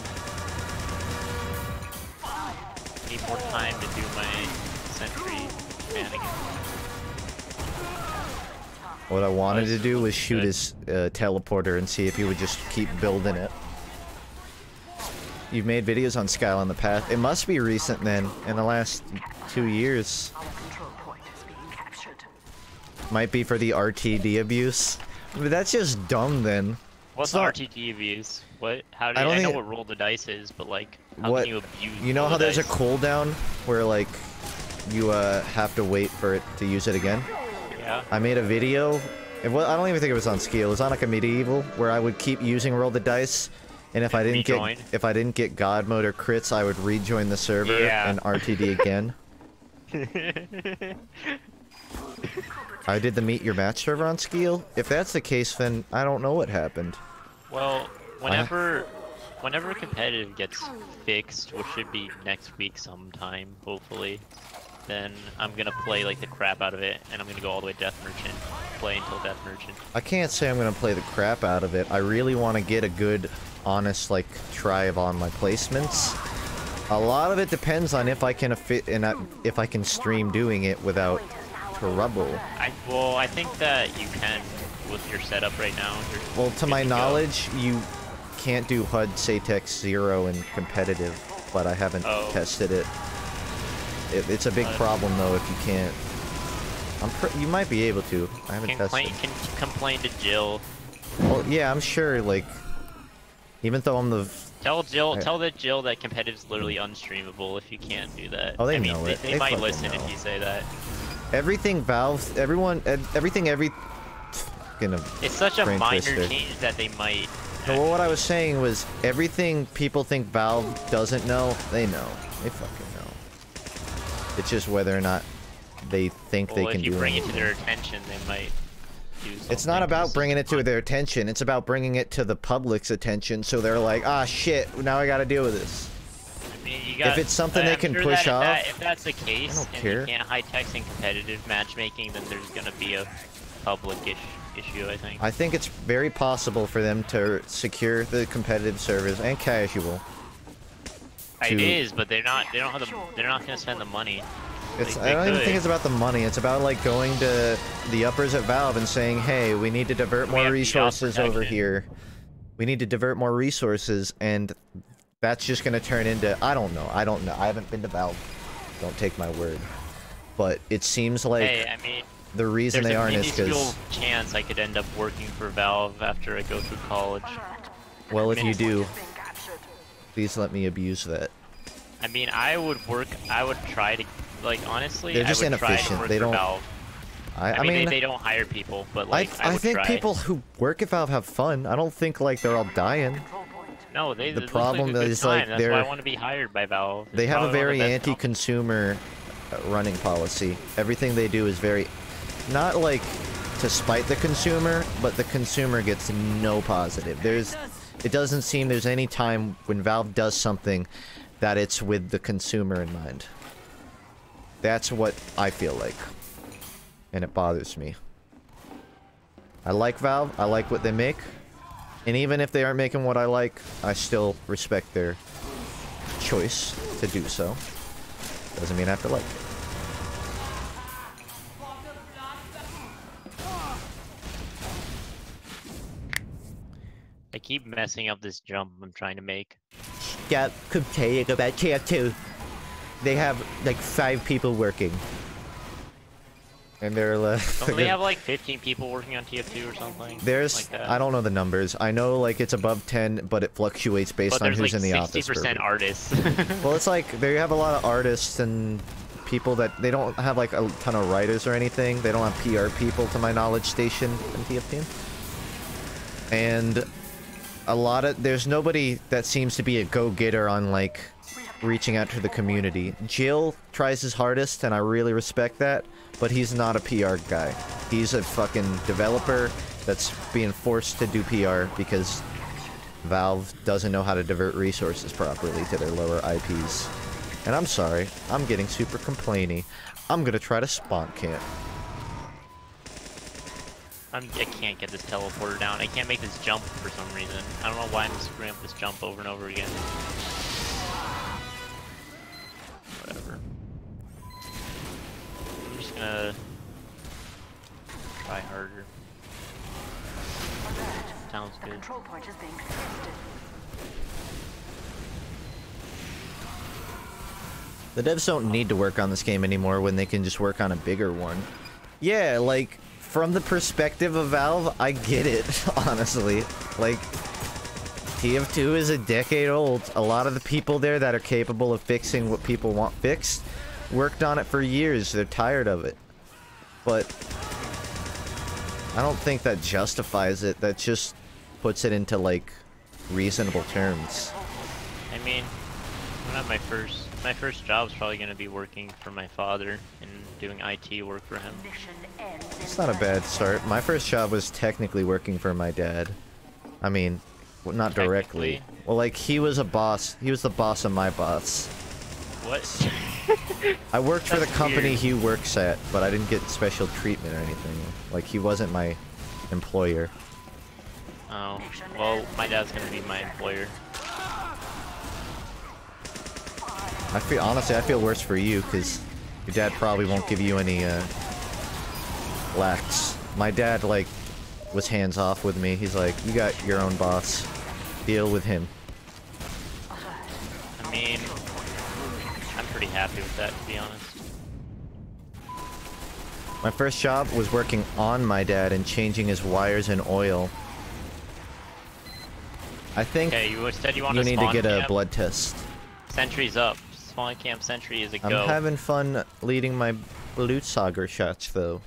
[SPEAKER 4] Need more time to do my sentry shenanigans.
[SPEAKER 1] What I wanted to do was shoot his teleporter and see if he would just keep building it. you've made videos on Skyle in the past. It must be recent then, in the last 2 years.
[SPEAKER 2] Our control point is being captured.
[SPEAKER 1] Might be for the RTD abuse. But that's just dumb then.
[SPEAKER 4] What's
[SPEAKER 1] It's not-
[SPEAKER 4] RTD abuse? What? How do
[SPEAKER 1] I
[SPEAKER 4] I,
[SPEAKER 1] don't
[SPEAKER 4] know
[SPEAKER 1] think-
[SPEAKER 4] what roll the dice is, but like, how
[SPEAKER 1] What-
[SPEAKER 4] can you abuse?
[SPEAKER 1] You know
[SPEAKER 4] roll
[SPEAKER 1] how
[SPEAKER 4] the
[SPEAKER 1] there's a
[SPEAKER 4] dice?
[SPEAKER 1] cooldown where like you have to wait for it to use it again?
[SPEAKER 4] Yeah.
[SPEAKER 1] I made a video. I don't even think it was on Skill. It was on like a medieval where I would keep using roll the dice, and if I didn't
[SPEAKER 4] Rejoin?
[SPEAKER 1] get God mode or crits, I would rejoin the server
[SPEAKER 4] Yeah.
[SPEAKER 1] and RTD again. I did the meet your match server on Skill. If that's the case, then I don't know what happened.
[SPEAKER 4] Well, whenever competitive gets fixed, which should be next week sometime, hopefully, then I'm gonna play like the crap out of it, and I'm gonna go all the way Death Merchant, play until Death Merchant.
[SPEAKER 1] I can't say I'm gonna play the crap out of it. I really want to get a good, honest, like, try of on my placements. A lot of it depends on if I can fit and if I can stream doing it without trouble.
[SPEAKER 4] I think that you can with your setup right now. You're
[SPEAKER 1] Well, to
[SPEAKER 4] good
[SPEAKER 1] my
[SPEAKER 4] go.
[SPEAKER 1] knowledge, you can't do HUD Satex 0 in competitive, but I haven't
[SPEAKER 4] Oh.
[SPEAKER 1] tested it. It's a big problem though if you can't. You might be able to. I haven't tested.
[SPEAKER 4] Can complain to Jill.
[SPEAKER 1] Well, yeah, I'm sure. Like, even though I'm the
[SPEAKER 4] Tell Jill that competitive's literally unstreamable if you can't do that.
[SPEAKER 1] Oh, they
[SPEAKER 4] I mean,
[SPEAKER 1] know it.
[SPEAKER 4] They
[SPEAKER 1] They
[SPEAKER 4] might
[SPEAKER 1] fucking
[SPEAKER 4] listen
[SPEAKER 1] know.
[SPEAKER 4] if you say that.
[SPEAKER 1] everything Valve, everything fucking
[SPEAKER 4] It's such a
[SPEAKER 1] brain
[SPEAKER 4] minor
[SPEAKER 1] twister.
[SPEAKER 4] change that they might.
[SPEAKER 1] No, well, what I was saying was everything people think Valve doesn't know, they know. They fucking know. It's just whether or not they think
[SPEAKER 4] Well,
[SPEAKER 1] they can
[SPEAKER 4] if you
[SPEAKER 1] do
[SPEAKER 4] bring it
[SPEAKER 1] anything.
[SPEAKER 4] to their attention, they might do something.
[SPEAKER 1] It's not about
[SPEAKER 4] This is
[SPEAKER 1] bringing it to
[SPEAKER 4] fun.
[SPEAKER 1] their attention. It's about bringing it to the public's attention. So they're like, ah, shit. Now I got to deal with this.
[SPEAKER 4] I mean, you got,
[SPEAKER 1] it's something
[SPEAKER 4] but
[SPEAKER 1] they
[SPEAKER 4] I'm
[SPEAKER 1] can
[SPEAKER 4] sure
[SPEAKER 1] push
[SPEAKER 4] that
[SPEAKER 1] off,
[SPEAKER 4] if that's the case,
[SPEAKER 1] don't
[SPEAKER 4] and
[SPEAKER 1] care.
[SPEAKER 4] you can't high text in competitive matchmaking, then there's gonna be a public issue. I think.
[SPEAKER 1] I think it's very possible for them to secure the competitive servers and casual.
[SPEAKER 4] It
[SPEAKER 1] to-
[SPEAKER 4] is, but they're not. They don't have the. They're not gonna spend the money.
[SPEAKER 1] It's,
[SPEAKER 4] They
[SPEAKER 1] I don't even
[SPEAKER 4] could.
[SPEAKER 1] think it's about the money. It's about like going to the uppers at Valve and saying, "Hey, we need to divert
[SPEAKER 4] We
[SPEAKER 1] more
[SPEAKER 4] have the
[SPEAKER 1] resources over
[SPEAKER 4] protection.
[SPEAKER 1] here. We need to divert more resources," and that's just gonna turn into I don't know. I haven't been to Valve. Don't take my word. But it seems like
[SPEAKER 4] Hey, I mean,
[SPEAKER 1] the reason
[SPEAKER 4] there's
[SPEAKER 1] they
[SPEAKER 4] a
[SPEAKER 1] aren't is
[SPEAKER 4] minuscule
[SPEAKER 1] because,
[SPEAKER 4] chance I could end up working for Valve after I go through college.
[SPEAKER 1] well, if you do,
[SPEAKER 2] Being captured.
[SPEAKER 1] please let me abuse that.
[SPEAKER 4] I mean, I would try to, like, honestly,
[SPEAKER 1] They're just
[SPEAKER 4] I would try to
[SPEAKER 1] inefficient.
[SPEAKER 4] work
[SPEAKER 1] They
[SPEAKER 4] for
[SPEAKER 1] don't-
[SPEAKER 4] Valve. I
[SPEAKER 1] I
[SPEAKER 4] mean,
[SPEAKER 1] mean,
[SPEAKER 4] they don't hire people, but like, I
[SPEAKER 1] I
[SPEAKER 4] would
[SPEAKER 1] think
[SPEAKER 4] try.
[SPEAKER 1] people who work at Valve have fun. I don't think like they're all dying.
[SPEAKER 2] Control point.
[SPEAKER 4] No,
[SPEAKER 1] the
[SPEAKER 4] it looks
[SPEAKER 1] problem
[SPEAKER 4] like a good
[SPEAKER 1] is,
[SPEAKER 4] time.
[SPEAKER 1] like,
[SPEAKER 4] That's why I
[SPEAKER 1] they're-
[SPEAKER 4] want to be hired by Valve.
[SPEAKER 1] They
[SPEAKER 4] It's
[SPEAKER 1] have a
[SPEAKER 4] probably one of
[SPEAKER 1] very
[SPEAKER 4] the best
[SPEAKER 1] anti-consumer running policy. Everything they do is very, not like to spite the consumer, but the consumer gets no positive. It doesn't seem there's any time when Valve does something that it's with the consumer in mind. That's what I feel like. And it bothers me. I like Valve, I like what they make. And even if they aren't making what I like, I still respect their choice to do so. Doesn't mean I have to like it.
[SPEAKER 4] I keep messing up this jump I'm trying to make.
[SPEAKER 1] Yeah, could tell you about TF2. They have like 5 people working. And they're
[SPEAKER 4] Don't they have like 15 people working on TF2 or something?
[SPEAKER 1] there's
[SPEAKER 4] like that?
[SPEAKER 1] I don't know the numbers. I know like it's above 10, but it fluctuates based
[SPEAKER 4] But
[SPEAKER 1] on
[SPEAKER 4] there's
[SPEAKER 1] who's
[SPEAKER 4] like
[SPEAKER 1] in the office.
[SPEAKER 4] 60% artists.
[SPEAKER 1] Well, it's like they have a lot of artists and people that they don't have like a ton of writers or anything. They don't have PR people, to my knowledge, stationed in TF2. And a lot of there's nobody that seems to be a go-getter on like reaching out to the community. Jill tries his hardest, and I really respect that, but he's not a PR guy. He's a fucking developer that's being forced to do PR because Valve doesn't know how to divert resources properly to their lower IPs. And I'm sorry, I'm getting super complainy. I'm gonna try to spawn camp.
[SPEAKER 4] I can't get this teleporter down. I can't make this jump for some reason. I don't know why I'm screwing up this jump over and over again. Whatever. I'm just gonna try harder. Sounds
[SPEAKER 2] The
[SPEAKER 4] good.
[SPEAKER 2] control point is being contested.
[SPEAKER 1] The devs don't need to work on this game anymore when they can just work on a bigger one. Yeah, like, from the perspective of Valve, I get it, honestly. Like, TF2 is a decade old. A lot of the people there that are capable of fixing what people want fixed worked on it for years. They're tired of it. But I don't think that justifies it. That just puts it into, like, reasonable terms.
[SPEAKER 4] I mean, not my first job's probably gonna be working for my father and doing IT work for him.
[SPEAKER 1] It's not a bad start. My first job was technically working for my dad. I mean, well, not directly. Well, like, he was a boss. He was the boss of my boss.
[SPEAKER 4] What?
[SPEAKER 1] I worked for the company
[SPEAKER 4] weird.
[SPEAKER 1] he works at, but I didn't get special treatment or anything. Like, he wasn't my employer.
[SPEAKER 4] Oh, well, my dad's gonna be my employer.
[SPEAKER 1] Honestly, I feel worse for you, because your dad probably won't give you any, lax. My dad, like, was hands-off with me. He's like, you got your own boss. Deal with him.
[SPEAKER 4] I mean, I'm pretty happy with that, to be honest.
[SPEAKER 1] My first job was working on my dad and changing his wires and oil. I think
[SPEAKER 4] Okay, you said you want
[SPEAKER 1] you
[SPEAKER 4] to
[SPEAKER 1] need
[SPEAKER 4] spawn
[SPEAKER 1] to get a
[SPEAKER 4] camp?
[SPEAKER 1] blood test.
[SPEAKER 4] Sentry's up. Spawn camp sentry is a go.
[SPEAKER 1] I'm having fun leading my Blutsauger shots, though.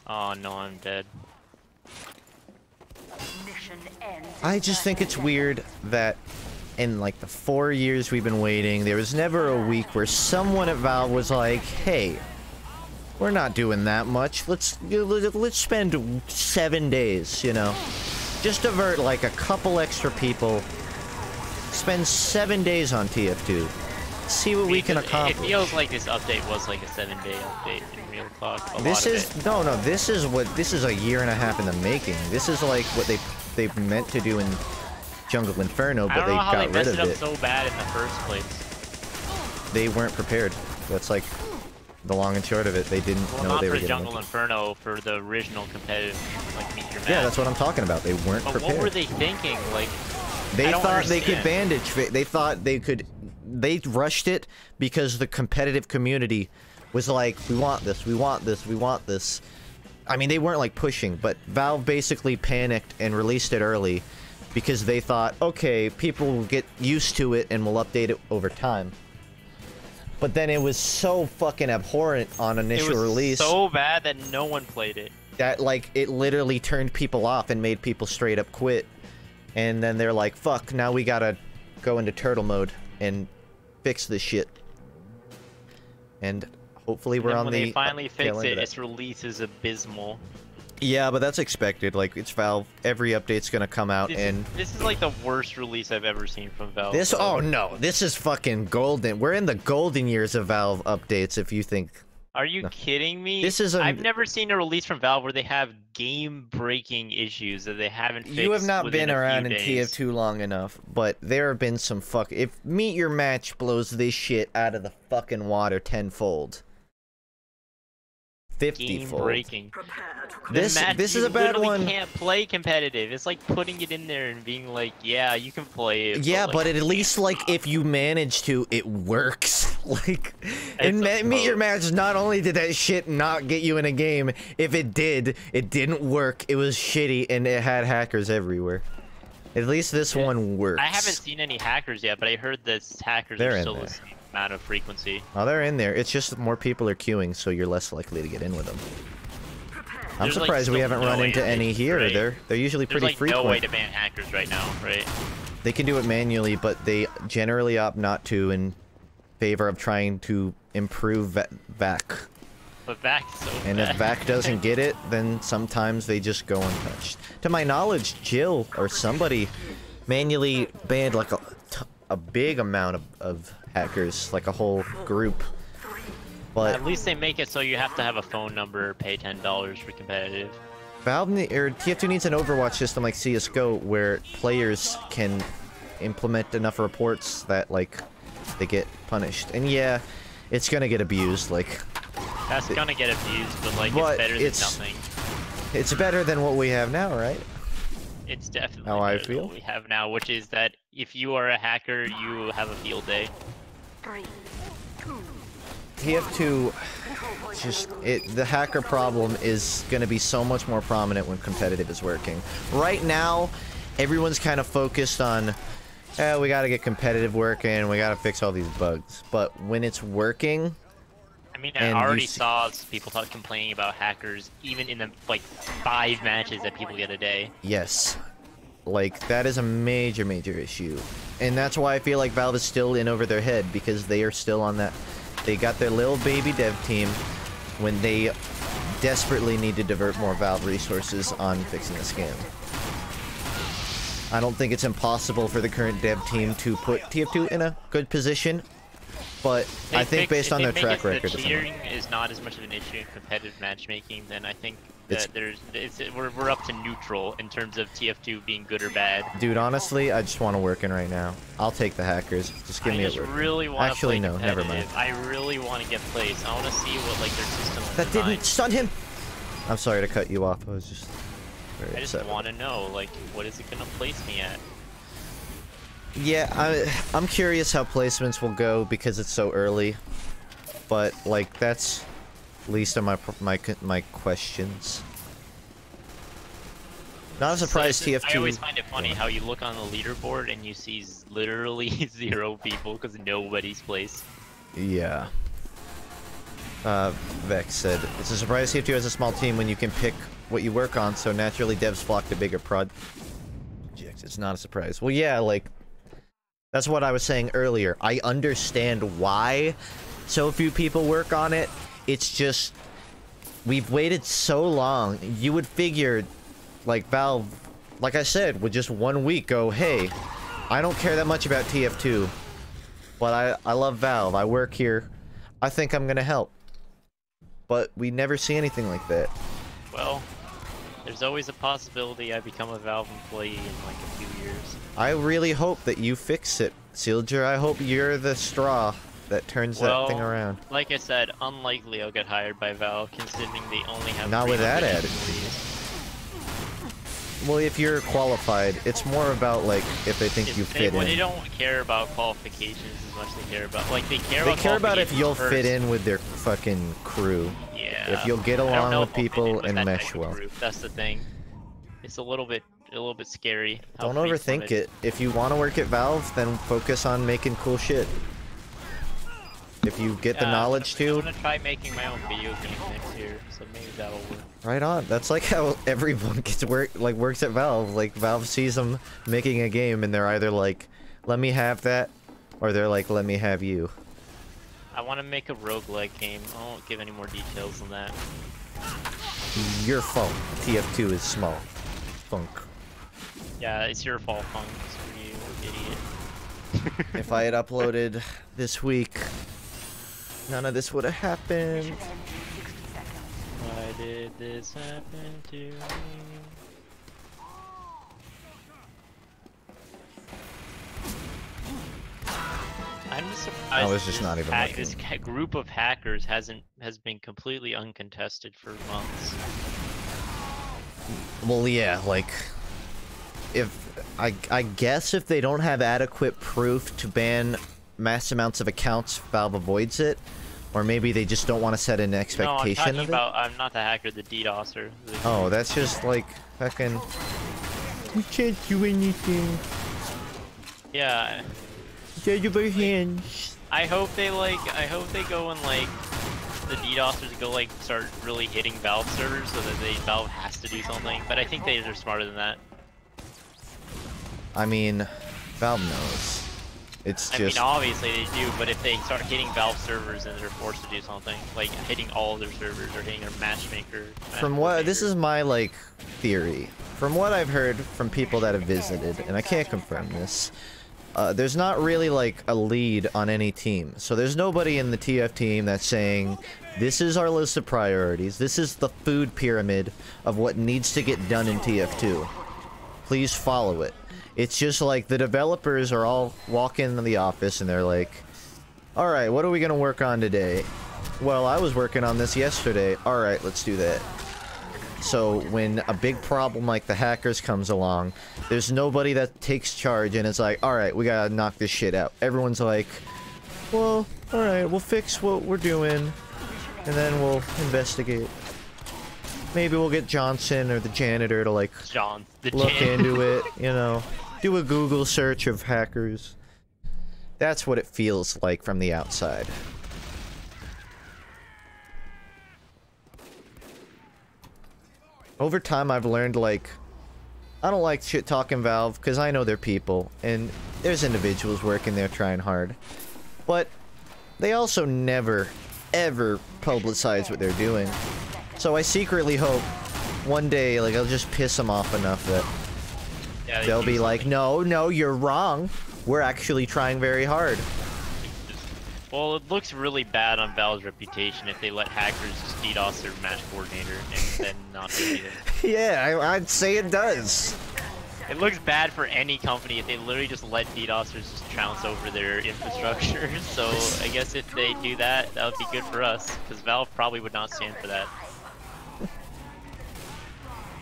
[SPEAKER 4] Oh no, I'm dead.
[SPEAKER 1] I just think it's weird that in, like, the 4 years we've been waiting, there was never a week where someone at Valve was like, hey, we're not doing that much. Let's spend 7 days, you know? Just divert, like, a couple extra people. Spend 7 days on TF2. See what we can accomplish.
[SPEAKER 4] It feels like this update was like a 7-day update in real talk.
[SPEAKER 1] This is this is a year and a half in the making. This is like what they meant to do in Jungle Inferno, but they got rid of it.
[SPEAKER 4] I don't know how they messed it up so bad in the first place.
[SPEAKER 1] They weren't prepared. That's like the long and short of it. They didn't know what they were getting
[SPEAKER 4] Jungle
[SPEAKER 1] into.
[SPEAKER 4] Inferno, for the original competitive, like, meet your match.
[SPEAKER 1] Yeah, that's what I'm talking about. They weren't
[SPEAKER 4] But
[SPEAKER 1] prepared.
[SPEAKER 4] what were they thinking? Like,
[SPEAKER 1] They
[SPEAKER 4] I don't
[SPEAKER 1] thought they could
[SPEAKER 4] understand.
[SPEAKER 1] bandage. They thought they could. They rushed it because the competitive community was like, we want this, we want this, we want this. I mean, they weren't like pushing, but Valve basically panicked and released it early because they thought, okay, people will get used to it and we'll update it over time. But then it was so fucking abhorrent on initial release.
[SPEAKER 4] So bad that no one played it.
[SPEAKER 1] That, like, it literally turned people off and made people straight up quit. And then they're like, fuck, now we gotta go into turtle mode and fix this shit. And hopefully we're on the
[SPEAKER 4] when they finally fix
[SPEAKER 1] tail end of
[SPEAKER 4] it,
[SPEAKER 1] that.
[SPEAKER 4] its release is abysmal.
[SPEAKER 1] Yeah, but that's expected. Like, it's Valve. Every update's gonna come out and...
[SPEAKER 4] This is like the worst release I've ever seen from Valve.
[SPEAKER 1] This... Oh, no. This is fucking golden. We're in the golden years of Valve updates, if you think...
[SPEAKER 4] Are you kidding me?
[SPEAKER 1] This is
[SPEAKER 4] I've never seen a release from Valve where they have game-breaking issues that they haven't fixed.
[SPEAKER 1] You have not
[SPEAKER 4] within
[SPEAKER 1] been
[SPEAKER 4] a
[SPEAKER 1] around
[SPEAKER 4] few
[SPEAKER 1] in
[SPEAKER 4] days.
[SPEAKER 1] TF2 long enough, but there have been some if Meet Your Match blows this shit out of the fucking water tenfold. 50-fold.
[SPEAKER 4] Game-breaking.
[SPEAKER 1] This is a bad one.
[SPEAKER 4] You can't play competitive. It's like putting it in there and being like, yeah, you can play it.
[SPEAKER 1] Yeah,
[SPEAKER 4] like,
[SPEAKER 1] but at least, like, if you manage to, it works. Like, in Meet Your Match, not only did that shit not get you in a game, if it did, it didn't work. It was shitty, and it had hackers everywhere. At least this one works.
[SPEAKER 4] I haven't seen any hackers yet, but I heard that hackers
[SPEAKER 1] They're
[SPEAKER 4] are
[SPEAKER 1] in
[SPEAKER 4] still
[SPEAKER 1] there.
[SPEAKER 4] the same amount of frequency.
[SPEAKER 1] Oh, they're in there. It's just more people are queuing, so you're less likely to get in with them. I'm
[SPEAKER 4] There's, like,
[SPEAKER 1] surprised we
[SPEAKER 4] still
[SPEAKER 1] haven't
[SPEAKER 4] no
[SPEAKER 1] run
[SPEAKER 4] way
[SPEAKER 1] into
[SPEAKER 4] to
[SPEAKER 1] any
[SPEAKER 4] make it,
[SPEAKER 1] here.
[SPEAKER 4] right?
[SPEAKER 1] They're usually
[SPEAKER 4] There's
[SPEAKER 1] pretty
[SPEAKER 4] like
[SPEAKER 1] frequent.
[SPEAKER 4] no way to ban hackers right now, right?
[SPEAKER 1] They can do it manually, but they generally opt not to in favor of trying to improve VAC.
[SPEAKER 4] But VAC's so
[SPEAKER 1] And
[SPEAKER 4] bad.
[SPEAKER 1] if VAC doesn't get it, then sometimes they just go untouched. To my knowledge, Jill or somebody manually banned like a big amount of hackers, like a whole group. But
[SPEAKER 4] At least they make it so you have to have a phone number, pay $10 for competitive.
[SPEAKER 1] Valve or TF2 needs an Overwatch system like CS:GO where players can implement enough reports that, like, they get punished. And yeah, it's gonna get abused. Like,
[SPEAKER 4] That's gonna get abused, but like
[SPEAKER 1] But
[SPEAKER 4] it's better than
[SPEAKER 1] it's-
[SPEAKER 4] nothing.
[SPEAKER 1] it's better than what we have now, right?
[SPEAKER 4] It's definitely
[SPEAKER 1] How I
[SPEAKER 4] better than
[SPEAKER 1] feel?
[SPEAKER 4] what we have now, which is that if you are a hacker, you have a field day.
[SPEAKER 2] 3,
[SPEAKER 1] TF2, just the hacker problem is going to be so much more prominent when competitive is working. Right now, everyone's kind of focused on, we got to get competitive working, we got to fix all these bugs. But when it's working,
[SPEAKER 4] I mean, I already saw people complaining about hackers, even in the like 5 matches that people get a day.
[SPEAKER 1] Yes, like that is a major issue, and that's why I feel like Valve is still in over their head, because they are still on that. They got their little baby dev team when they desperately need to divert more Valve resources on fixing the scam. I don't think it's impossible for the current dev team to put TF2 in a good position, but I think based on their track record,
[SPEAKER 4] the cheering is not as much of an issue in competitive matchmaking, then I think that we're up to neutral in terms of TF2 being good or bad.
[SPEAKER 1] Dude, honestly, I just want to work in right now. I'll take the hackers. Just give me a work.
[SPEAKER 4] Really want to play
[SPEAKER 1] no, never mind.
[SPEAKER 4] I really want to get placed. I want to see what like their system is.
[SPEAKER 1] That didn't stun him. I'm sorry to cut you off. I was just very
[SPEAKER 4] I just
[SPEAKER 1] upset.
[SPEAKER 4] want to know, like, what is it gonna place me at?
[SPEAKER 1] Yeah, I'm curious how placements will go because it's so early, but like that's least of my questions. Not a surprise, TF2.
[SPEAKER 4] I always find it funny how you look on the leaderboard and you see literally 0 people because nobody's placed.
[SPEAKER 1] Yeah. Vex said, it's a surprise TF2 has a small team when you can pick what you work on, so naturally devs flock to bigger projects. It's not a surprise. Well, yeah, like, that's what I was saying earlier. I understand why so few people work on it. It's just, we've waited so long. You would figure, like, Valve, like I said, would just 1 week go, hey, I don't care that much about TF2, but I love Valve. I work here. I think I'm gonna help. But we never see anything like that.
[SPEAKER 4] Well, there's always a possibility I become a Valve employee in like a few years.
[SPEAKER 1] I really hope that you fix it, Seelder. I hope you're the straw that turns that thing around.
[SPEAKER 4] Like I said, unlikely I'll get hired by Valve, considering they only have
[SPEAKER 1] not with that
[SPEAKER 4] 300
[SPEAKER 1] attitude.
[SPEAKER 4] employees.
[SPEAKER 1] Well, if you're qualified, it's more about like if they think you fit in.
[SPEAKER 4] They don't care about qualifications as much as they care about they care
[SPEAKER 1] about if you'll
[SPEAKER 4] first.
[SPEAKER 1] fit in with their fucking crew.
[SPEAKER 4] Yeah.
[SPEAKER 1] If you'll get along with people and mesh well.
[SPEAKER 4] That's the thing. It's a little bit scary.
[SPEAKER 1] Don't overthink it. If you want to work at Valve, then focus on making cool shit. If you get the knowledge to.
[SPEAKER 4] I'm gonna try making my own video game next year, so maybe that'll work.
[SPEAKER 1] Right on. That's like how everyone works at Valve. Like Valve sees them making a game, and they're either like, "Let me have that," or they're like, "Let me have you."
[SPEAKER 4] I want to make a roguelike game. I won't give any more details on that.
[SPEAKER 1] Your fault. TF2 is small. Funk.
[SPEAKER 4] Yeah, it's your fault, Funk. Screw you, idiot.
[SPEAKER 1] If I had uploaded this week, none of this would have happened.
[SPEAKER 4] Why did this happen to me? I'm just surprised.
[SPEAKER 1] I was just not even looking.
[SPEAKER 4] This group of hackers has been completely uncontested for months.
[SPEAKER 1] Well, yeah, like, if I guess if they don't have adequate proof to ban mass amounts of accounts, Valve avoids it, or maybe they just don't want to set an expectation
[SPEAKER 4] no,
[SPEAKER 1] of it.
[SPEAKER 4] I'm not the hacker, the DDoSer.
[SPEAKER 1] Oh, that's just like fucking. We can't do anything.
[SPEAKER 4] Yeah.
[SPEAKER 1] Your hands.
[SPEAKER 4] I hope they go and like the DDoSers go like start really hitting Valve servers so that Valve has to do something. But I think they're smarter than that.
[SPEAKER 1] I mean, Valve knows. It's just.
[SPEAKER 4] I mean, obviously they do, but if they start hitting Valve servers and they're forced to do something, like hitting all of their servers or hitting their matchmaker.
[SPEAKER 1] From what this is my like theory. From what I've heard from people that have visited, and I can't confirm this. There's not really like a lead on any team. So there's nobody in the TF team that's saying, this is our list of priorities. This is the food pyramid of what needs to get done in TF2. Please follow it. It's just like the developers are all walking into the office and they're like, alright, what are we going to work on today? Well, I was working on this yesterday. Alright, let's do that. So when a big problem like the hackers comes along, there's nobody that takes charge and it's like, alright, we gotta knock this shit out. Everyone's like, well, Alright, we'll fix what we're doing, and then we'll investigate. Maybe we'll get Johnson or the janitor to, like, look into it, you know. Do a Google search of hackers. That's what it feels like from the outside. Over time, I've learned, like, I don't like shit-talking Valve, because I know they're people, and there's individuals working there trying hard. But they also never, ever publicize what they're doing. So I secretly hope one day, like, I'll just piss them off enough that they'll be like, no, no, you're wrong. We're actually trying very hard.
[SPEAKER 4] Well, it looks really bad on Valve's reputation if they let hackers just DDoS their match coordinator and then not do anything.
[SPEAKER 1] Yeah, I'd say it does.
[SPEAKER 4] It looks bad for any company if they literally just let DDoSers just trounce over their infrastructure. So I guess if they do that, that would be good for us, because Valve probably would not stand for that.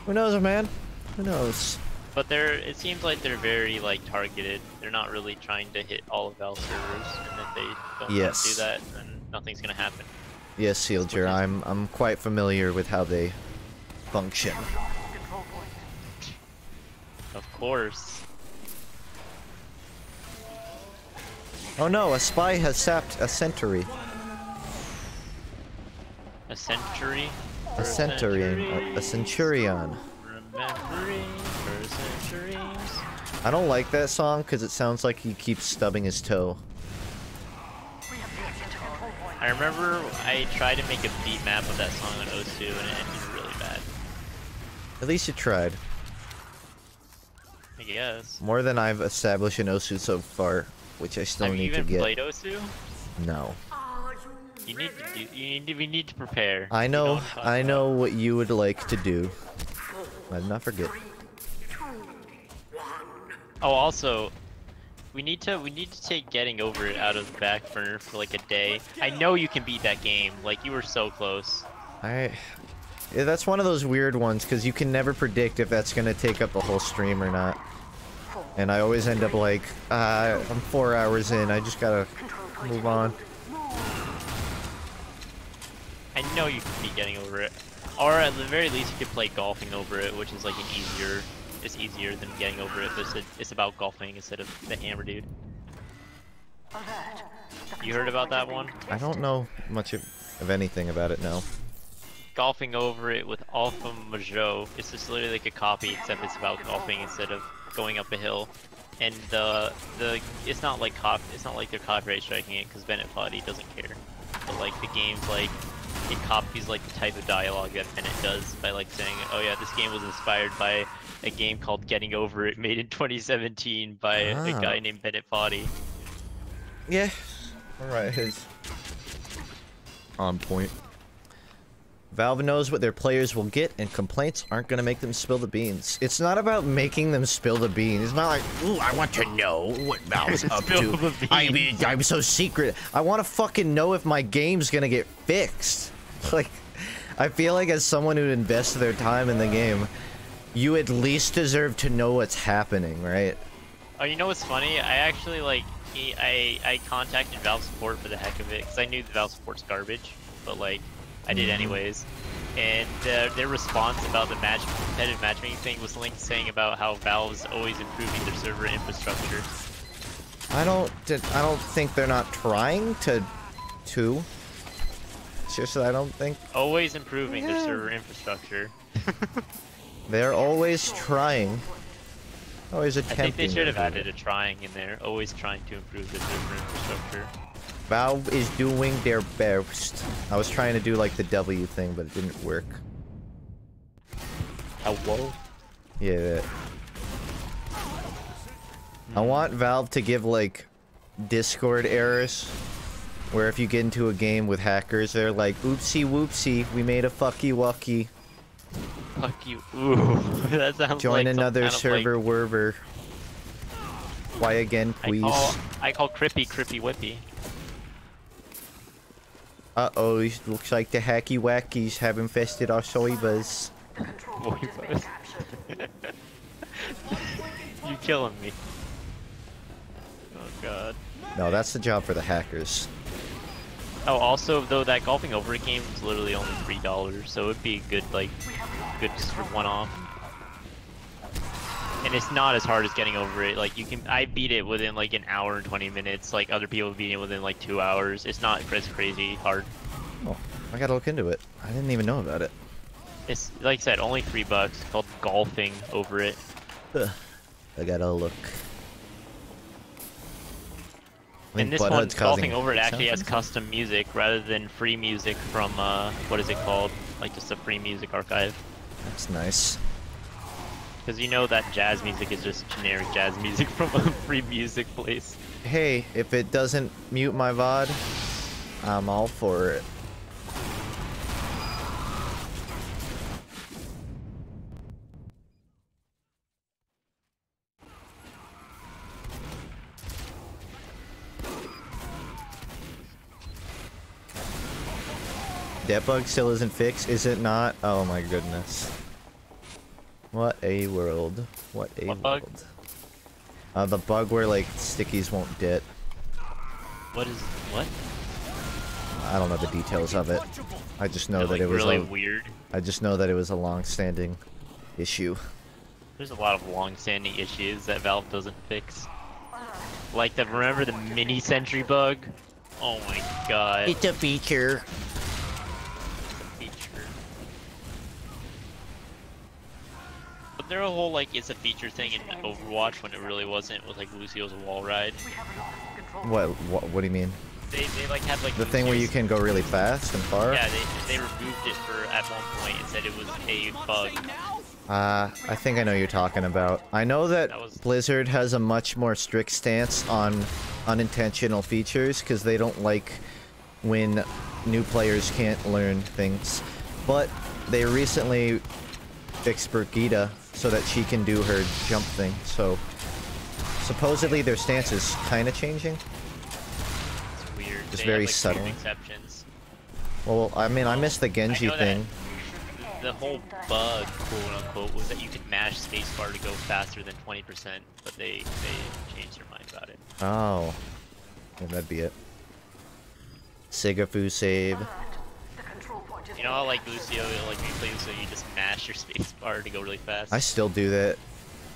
[SPEAKER 1] Who knows, man? Who knows?
[SPEAKER 4] But it seems like they're very, like, targeted. They're not really trying to hit all of Valve servers, and if they don't want to do that, then nothing's gonna happen.
[SPEAKER 1] Yes, Seelder, I'm quite familiar with how they function.
[SPEAKER 4] Of course.
[SPEAKER 1] Oh no, a spy has sapped a sentry.
[SPEAKER 4] A century?
[SPEAKER 1] A centurion. A centurion.
[SPEAKER 4] Remembering for centuries.
[SPEAKER 1] I don't like that song because it sounds like he keeps stubbing his toe.
[SPEAKER 4] I remember I tried to make a beat map of that song on O2 and it ended really bad.
[SPEAKER 1] At least you tried.
[SPEAKER 4] I guess.
[SPEAKER 1] More than I've established in Osu so far, which I still need to get.
[SPEAKER 4] Have you even played Osu?
[SPEAKER 1] No.
[SPEAKER 4] You need to we need to prepare.
[SPEAKER 1] I know what you would like to do. I'd not forget.
[SPEAKER 4] Oh, also, we need to take Getting Over It out of the back burner for like a day. I know you can beat that game. Like, you were so close.
[SPEAKER 1] Yeah, that's one of those weird ones because you can never predict if that's gonna take up the whole stream or not. And I always end up like, I'm 4 hours in. I just gotta move on.
[SPEAKER 4] I know you can be Getting Over It, or at the very least you could play Golfing Over It, which is like it's easier than Getting Over It. But it's about golfing instead of the hammer dude. You heard about that one?
[SPEAKER 1] I don't know much of anything about it now.
[SPEAKER 4] Golfing Over It with Alpha Majo. It's just literally like a copy, except it's about golfing instead of going up a hill. And it's not like they're copyright striking it because Bennett Foddy doesn't care. But like the game's like, it copies like the type of dialogue that Bennett does by like saying, oh yeah, this game was inspired by a game called Getting Over It made in 2017 by a guy named Bennett Foddy.
[SPEAKER 1] Yeah. Alright, it's on point. Valve knows what their players will get, and complaints aren't gonna make them spill the beans. It's not about making them spill the beans. It's not like, ooh, I want to know what Valve's up to. I'm so secret. I want to fucking know if my game's gonna get fixed. Like, I feel like as someone who invests their time in the game, you at least deserve to know what's happening, right?
[SPEAKER 4] Oh, you know what's funny? I actually like, I contacted Valve support for the heck of it, because I knew the Valve support's garbage, but like, I did anyways. And their response about the competitive matchmaking thing was linked saying about how Valve's always improving their server infrastructure.
[SPEAKER 1] I don't think they're not trying to. Seriously, I don't think.
[SPEAKER 4] Always improving their server infrastructure.
[SPEAKER 1] They're always trying. Always attempting.
[SPEAKER 4] I think they should have added a trying in there. Always trying to improve their server infrastructure.
[SPEAKER 1] Valve is doing their best. I was trying to do like the W thing, but it didn't work.
[SPEAKER 4] Hello?
[SPEAKER 1] Yeah. That. I want Valve to give like Discord errors, where if you get into a game with hackers, they're like, oopsie whoopsie, we made a fucky wucky.
[SPEAKER 4] Fuck you. Ooh, that sounds
[SPEAKER 1] Join
[SPEAKER 4] like
[SPEAKER 1] another server
[SPEAKER 4] like...
[SPEAKER 1] werver. Why again, please?
[SPEAKER 4] I call Crippy Whippy.
[SPEAKER 1] Uh-oh, looks like the hacky wackies have infested our servers.
[SPEAKER 4] You killing me. Oh god.
[SPEAKER 1] No, that's the job for the hackers.
[SPEAKER 4] Oh, also though that golfing over it game was literally only $3, so it'd be a good good one-off. And it's not as hard as getting over it. Like I beat it within like an hour and 20 minutes. Like other people beat it within like 2 hours. It's not as crazy hard.
[SPEAKER 1] Oh, I gotta look into it. I didn't even know about it.
[SPEAKER 4] It's like I said, only $3. Called golfing over it.
[SPEAKER 1] I gotta look.
[SPEAKER 4] And this one, golfing over it actually has custom music rather than free music from what is it called? Like just a free music archive.
[SPEAKER 1] That's nice.
[SPEAKER 4] Because you know that jazz music is just generic jazz music from a free music place.
[SPEAKER 1] Hey, if it doesn't mute my VOD, I'm all for it. That bug still isn't fixed, is it not? Oh my goodness. What a world. What a world.
[SPEAKER 4] Bug?
[SPEAKER 1] The bug where like stickies won't dit.
[SPEAKER 4] What?
[SPEAKER 1] I don't know the details of it. I just know that
[SPEAKER 4] like
[SPEAKER 1] it was
[SPEAKER 4] really weird.
[SPEAKER 1] I just know that it was a long-standing issue.
[SPEAKER 4] There's a lot of long-standing issues that Valve doesn't fix. Like remember the mini sentry bug? Oh my god.
[SPEAKER 1] It's a feature.
[SPEAKER 4] But there a whole like it's a feature thing in Overwatch when it really wasn't with like Lucio's wall ride.
[SPEAKER 1] What do you mean?
[SPEAKER 4] They like had like
[SPEAKER 1] the thing where you can go really fast and far?
[SPEAKER 4] Yeah, they removed it for at one point and said it was a bug.
[SPEAKER 1] I think I know what you're talking about. I know that Blizzard has a much more strict stance on unintentional features because they don't like when new players can't learn things. But they recently fixed Brigitte so that she can do her jump thing. So supposedly their stance is kind of changing.
[SPEAKER 4] It's weird.
[SPEAKER 1] Just
[SPEAKER 4] they
[SPEAKER 1] very
[SPEAKER 4] have, like,
[SPEAKER 1] subtle.
[SPEAKER 4] Exceptions.
[SPEAKER 1] Well, I mean, I missed the Genji thing.
[SPEAKER 4] The whole bug, quote unquote, was that you could mash spacebar to go faster than 20%, but they changed their mind about it.
[SPEAKER 1] Oh. Yeah, that'd be it. Sigafu save.
[SPEAKER 4] You know how like Lucio, like when you play Lucio, you just mash your spacebar to go really fast?
[SPEAKER 1] I still do that.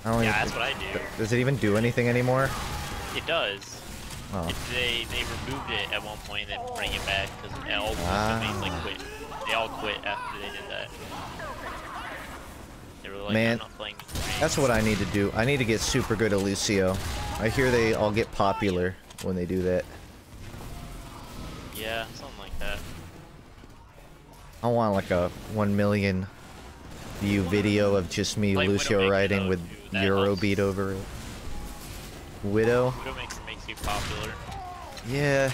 [SPEAKER 1] I don't
[SPEAKER 4] Yeah,
[SPEAKER 1] even,
[SPEAKER 4] that's what I do.
[SPEAKER 1] Does it even do anything anymore?
[SPEAKER 4] It does.
[SPEAKER 1] Oh.
[SPEAKER 4] They removed it at one point and then bring it back because all the mains like quit. They all quit after they did that. They were like,
[SPEAKER 1] Man,
[SPEAKER 4] I'm not playing this game.
[SPEAKER 1] That's what I need to do. I need to get super good at Lucio. I hear they all get popular when they do that.
[SPEAKER 4] Yeah, something like that.
[SPEAKER 1] I want like a 1 million view video of just me
[SPEAKER 4] Like
[SPEAKER 1] Lucio riding with Eurobeat over it. Widow?
[SPEAKER 4] Widowmaker makes you popular.
[SPEAKER 1] Yeah.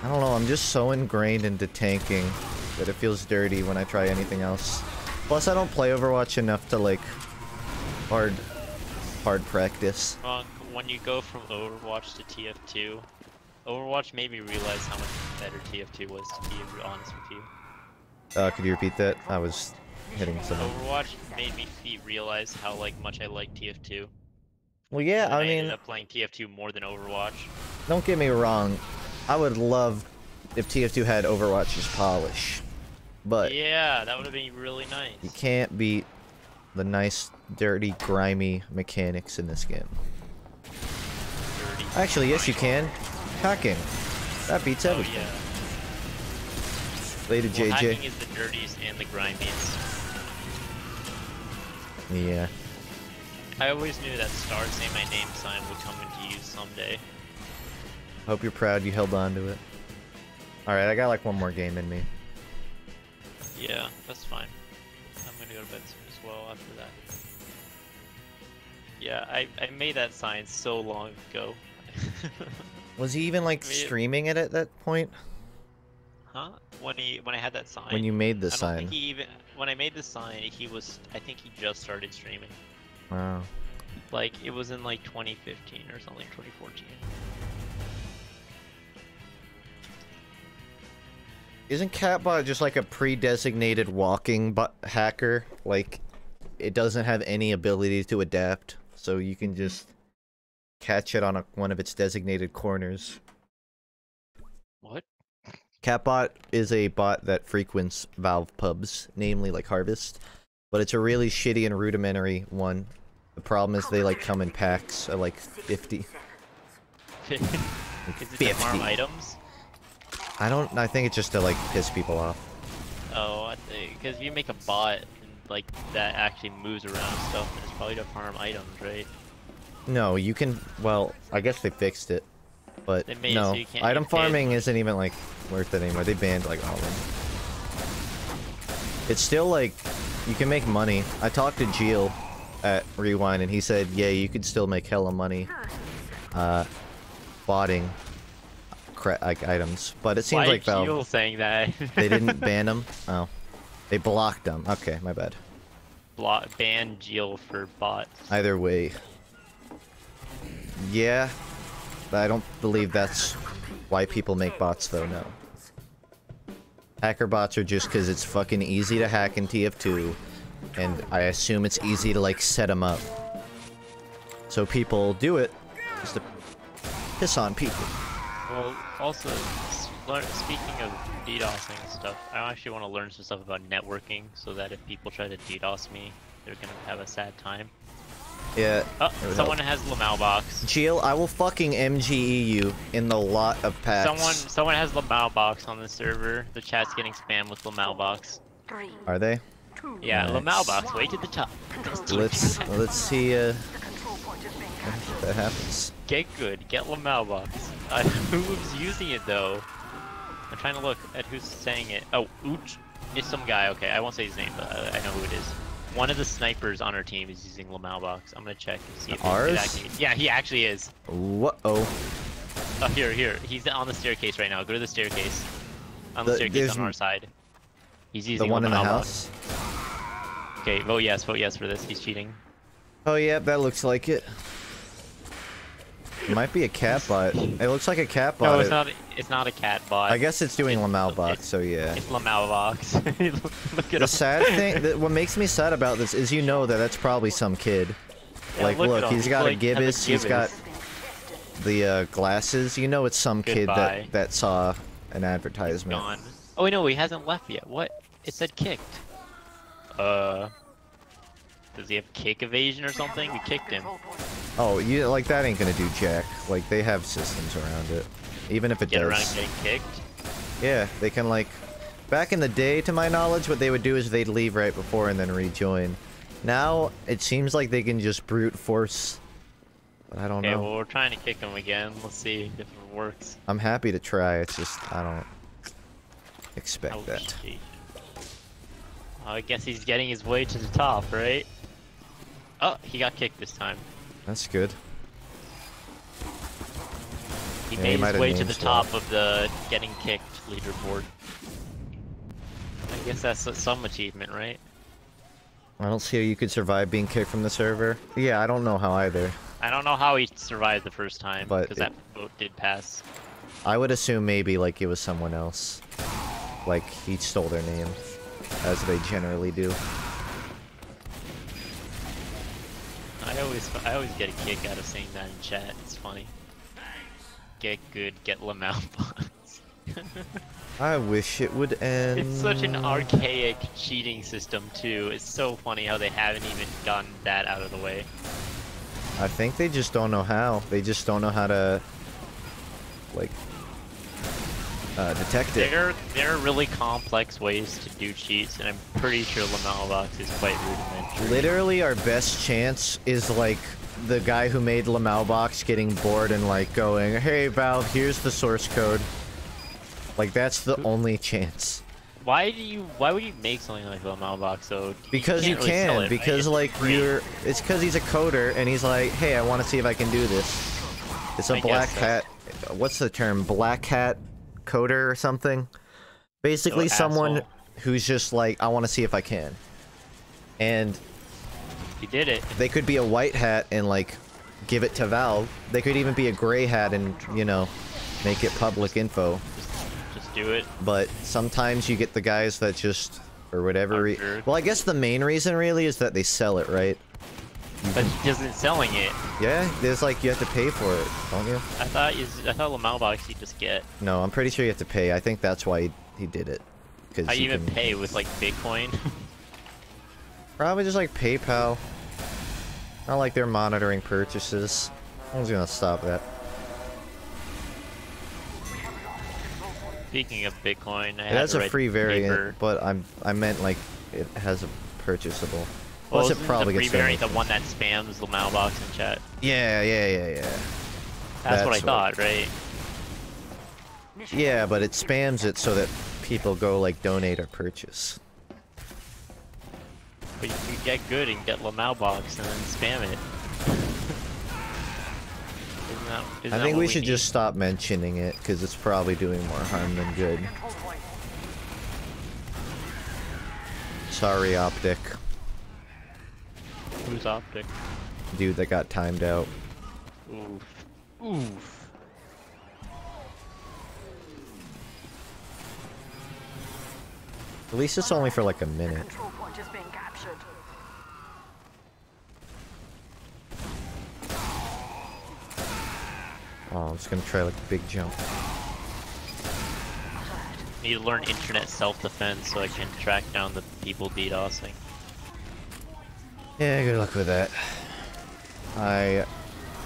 [SPEAKER 1] I don't know, I'm just so ingrained into tanking that it feels dirty when I try anything else. Plus, I don't play Overwatch enough to like hard practice.
[SPEAKER 4] Funk, when you go from Overwatch to TF2, Overwatch made me realize how much better TF2 was, to be honest with you.
[SPEAKER 1] Could you repeat that? I was hitting something.
[SPEAKER 4] Overwatch made me realize how much I like TF2.
[SPEAKER 1] Well, yeah, I mean,
[SPEAKER 4] ended up playing TF2 more than Overwatch.
[SPEAKER 1] Don't get me wrong. I would love if TF2 had Overwatch's polish, but
[SPEAKER 4] yeah, that would have been really nice.
[SPEAKER 1] You can't beat the nice, dirty, grimy mechanics in this game.
[SPEAKER 4] Dirty.
[SPEAKER 1] Actually, yes, you can. Hacking. That beats everything.
[SPEAKER 4] Yeah.
[SPEAKER 1] Later,
[SPEAKER 4] Well,
[SPEAKER 1] JJ.
[SPEAKER 4] hacking is the dirtiest and the grimiest.
[SPEAKER 1] Yeah.
[SPEAKER 4] I always knew that star say my name sign would come into use someday.
[SPEAKER 1] Hope you're proud you held on to it. Alright, I got like one more game in me.
[SPEAKER 4] Yeah, that's fine. I'm gonna go to bed soon as well after that. Yeah, I made that sign so long ago.
[SPEAKER 1] Was he even like streaming it at that point?
[SPEAKER 4] Huh? When I had that sign?
[SPEAKER 1] When you made the
[SPEAKER 4] I don't
[SPEAKER 1] sign?
[SPEAKER 4] think he even, when I made the sign, I think he just started streaming.
[SPEAKER 1] Wow.
[SPEAKER 4] Like, it was in like 2015 or something, 2014.
[SPEAKER 1] Isn't Catbot just like a pre-designated walking hacker? Like, it doesn't have any ability to adapt, so you can just catch it on one of its designated corners.
[SPEAKER 4] What?
[SPEAKER 1] Catbot is a bot that frequents Valve pubs, namely like Harvest, but it's a really shitty and rudimentary one. The problem is they like come in packs of like 50.
[SPEAKER 4] Is it to farm items?
[SPEAKER 1] I think it's just to like piss people off.
[SPEAKER 4] Oh, I think because if you make a bot and, like that actually moves around and stuff, and it's probably to farm items, right?
[SPEAKER 1] No, you can. Well, I guess they fixed it, but
[SPEAKER 4] They made it
[SPEAKER 1] no,
[SPEAKER 4] so you can't
[SPEAKER 1] item
[SPEAKER 4] get paid.
[SPEAKER 1] farming isn't even like worth it anymore. They banned like all of them. It's still like you can make money. I talked to Geel at Rewind, and he said, yeah, you could still make hella money, botting like items. But it seems
[SPEAKER 4] Why
[SPEAKER 1] like
[SPEAKER 4] is
[SPEAKER 1] Valve
[SPEAKER 4] Geel saying that?
[SPEAKER 1] they didn't ban them. Oh, they blocked them. Okay, my bad.
[SPEAKER 4] Ban Geel for bots.
[SPEAKER 1] Either way. Yeah, I don't believe that's why people make bots, though, no. Hacker bots are just because it's fucking easy to hack in TF2, and I assume it's easy to, like, set them up. So people do it just to piss on people.
[SPEAKER 4] Well, also, speaking of DDoSing and stuff, I actually want to learn some stuff about networking, so that if people try to DDoS me, they're gonna have a sad time.
[SPEAKER 1] Yeah.
[SPEAKER 4] Oh, someone has Lamau box.
[SPEAKER 1] Geel, I will fucking MGE you in the lot of packs.
[SPEAKER 4] Someone has Lamau box on the server. The chat's getting spammed with Lamau box.
[SPEAKER 1] Are they?
[SPEAKER 4] Yeah,
[SPEAKER 1] Nice.
[SPEAKER 4] Lamau box, way to the top.
[SPEAKER 1] Let's see if that happens.
[SPEAKER 4] Get good, get Lamau box. Who's using it though? I'm trying to look at who's saying it. Oh, Ooch. It's some guy, okay, I won't say his name, but I know who it is. One of the snipers on our team is using Lamau box. I'm gonna check and see if
[SPEAKER 1] Ours?
[SPEAKER 4] it actually... Yeah, he actually is.
[SPEAKER 1] Whoa.
[SPEAKER 4] Oh, here. He's on the staircase right now. Go to the staircase. On the staircase on our side. He's using
[SPEAKER 1] The one in the
[SPEAKER 4] Lamau
[SPEAKER 1] house?
[SPEAKER 4] box. Okay, vote yes for this. He's cheating.
[SPEAKER 1] Oh yeah, that looks like it. It might be a cat bot. It looks like a cat bot.
[SPEAKER 4] No, it's not a cat bot.
[SPEAKER 1] I guess it's doing Lamau box, so yeah.
[SPEAKER 4] It's Lamau box. Look at
[SPEAKER 1] The
[SPEAKER 4] him.
[SPEAKER 1] sad thing, what makes me sad about this is you know that's probably some kid.
[SPEAKER 4] Yeah,
[SPEAKER 1] Like,
[SPEAKER 4] look
[SPEAKER 1] look,
[SPEAKER 4] at him.
[SPEAKER 1] he's got a
[SPEAKER 4] Like, has
[SPEAKER 1] gibbous, he's got the glasses. You know it's some kid
[SPEAKER 4] Goodbye.
[SPEAKER 1] that saw an
[SPEAKER 4] He's
[SPEAKER 1] advertisement.
[SPEAKER 4] gone. Oh wait, no, he hasn't left yet. What? It said kicked. Does he have kick evasion or something? We kicked him.
[SPEAKER 1] Oh, you like that ain't gonna do jack. Like they have systems around it. Even if it
[SPEAKER 4] Get around
[SPEAKER 1] does.
[SPEAKER 4] getting kicked.
[SPEAKER 1] Yeah, they can like back in the day to my knowledge what they would do is they'd leave right before and then rejoin. Now it seems like they can just brute force. But I don't
[SPEAKER 4] Okay,
[SPEAKER 1] know.
[SPEAKER 4] well we're trying to kick him again. Let's see if it works.
[SPEAKER 1] I'm happy to try, it's just I don't expect
[SPEAKER 4] Ouch,
[SPEAKER 1] that.
[SPEAKER 4] gee. I guess he's getting his way to the top, right? Oh, he got kicked this time.
[SPEAKER 1] That's good.
[SPEAKER 4] He
[SPEAKER 1] Yeah, he
[SPEAKER 4] made
[SPEAKER 1] might
[SPEAKER 4] his
[SPEAKER 1] have
[SPEAKER 4] way to
[SPEAKER 1] named
[SPEAKER 4] the
[SPEAKER 1] swap.
[SPEAKER 4] top of the getting kicked leaderboard. I guess that's some achievement, right?
[SPEAKER 1] I don't see how you could survive being kicked from the server. Yeah, I don't know how either.
[SPEAKER 4] I don't know how he survived the first time,
[SPEAKER 1] But
[SPEAKER 4] because that vote did pass.
[SPEAKER 1] I would assume maybe like it was someone else. Like he stole their name, as they generally do.
[SPEAKER 4] I always get a kick out of saying that in chat. It's funny. Get good, get Lamau bots.
[SPEAKER 1] I wish it would end.
[SPEAKER 4] It's such an archaic cheating system too. It's so funny how they haven't even gotten that out of the way.
[SPEAKER 1] I think they just don't know how. They just don't know how to, like, detect it.
[SPEAKER 4] There are really complex ways to do cheats, and I'm pretty sure Lamau box is quite rudimentary.
[SPEAKER 1] Literally, our best chance is like the guy who made Lamau box getting bored and like going, "Hey Valve, here's the source code." Like that's the only chance.
[SPEAKER 4] Why would you make something like Lamau box though?
[SPEAKER 1] Because you
[SPEAKER 4] can't really sell
[SPEAKER 1] can.
[SPEAKER 4] it,
[SPEAKER 1] Because
[SPEAKER 4] right?
[SPEAKER 1] like
[SPEAKER 4] It's free.
[SPEAKER 1] it's because he's a coder and he's like, "Hey, I want to see if I can do this." It's a
[SPEAKER 4] I
[SPEAKER 1] black
[SPEAKER 4] guess
[SPEAKER 1] hat. What's the term? Black hat coder or something. Basically,
[SPEAKER 4] So
[SPEAKER 1] someone
[SPEAKER 4] asshole.
[SPEAKER 1] who's just like, "I want to see if I can." And
[SPEAKER 4] He did it.
[SPEAKER 1] they could be a white hat and like give it to Valve. They could even be a gray hat and, you know, make it public info.
[SPEAKER 4] Just do it.
[SPEAKER 1] But sometimes you get the guys that just, or whatever.
[SPEAKER 4] Are jerks.
[SPEAKER 1] Well, I guess the main reason really is that they sell it, right?
[SPEAKER 4] But he isn't selling it.
[SPEAKER 1] Yeah, there's like you have to pay for it, don't you?
[SPEAKER 4] I thought Lamau box you just get.
[SPEAKER 1] No, I'm pretty sure you have to pay. I think that's why he did it. Cause
[SPEAKER 4] How you even
[SPEAKER 1] can...
[SPEAKER 4] pay with like Bitcoin?
[SPEAKER 1] Probably just like PayPal. Not like they're monitoring purchases. No one's gonna stop that.
[SPEAKER 4] Speaking of Bitcoin,
[SPEAKER 1] It has a free variant, but I meant like it has a purchasable.
[SPEAKER 4] Well,
[SPEAKER 1] Plus, it probably
[SPEAKER 4] the
[SPEAKER 1] gets
[SPEAKER 4] free variant, the one that spams Lamau box in chat.
[SPEAKER 1] Yeah.
[SPEAKER 4] That's what I thought, right?
[SPEAKER 1] Yeah, but it spams it so that people go like donate or purchase.
[SPEAKER 4] But you can get good and get Lamau box and then spam it. Isn't
[SPEAKER 1] I
[SPEAKER 4] that
[SPEAKER 1] think
[SPEAKER 4] what
[SPEAKER 1] we should
[SPEAKER 4] need?
[SPEAKER 1] just stop mentioning it because it's probably doing more harm than good. Sorry, Optic.
[SPEAKER 4] Who's Optic?
[SPEAKER 1] Dude that got timed out.
[SPEAKER 4] Oof. Oof.
[SPEAKER 1] At least it's only for like a minute.
[SPEAKER 2] Control point is being captured.
[SPEAKER 1] Oh, I'm just gonna try like a big jump.
[SPEAKER 4] Need to learn internet self-defense so I can track down the people DDoSing.
[SPEAKER 1] Yeah, good luck with that. I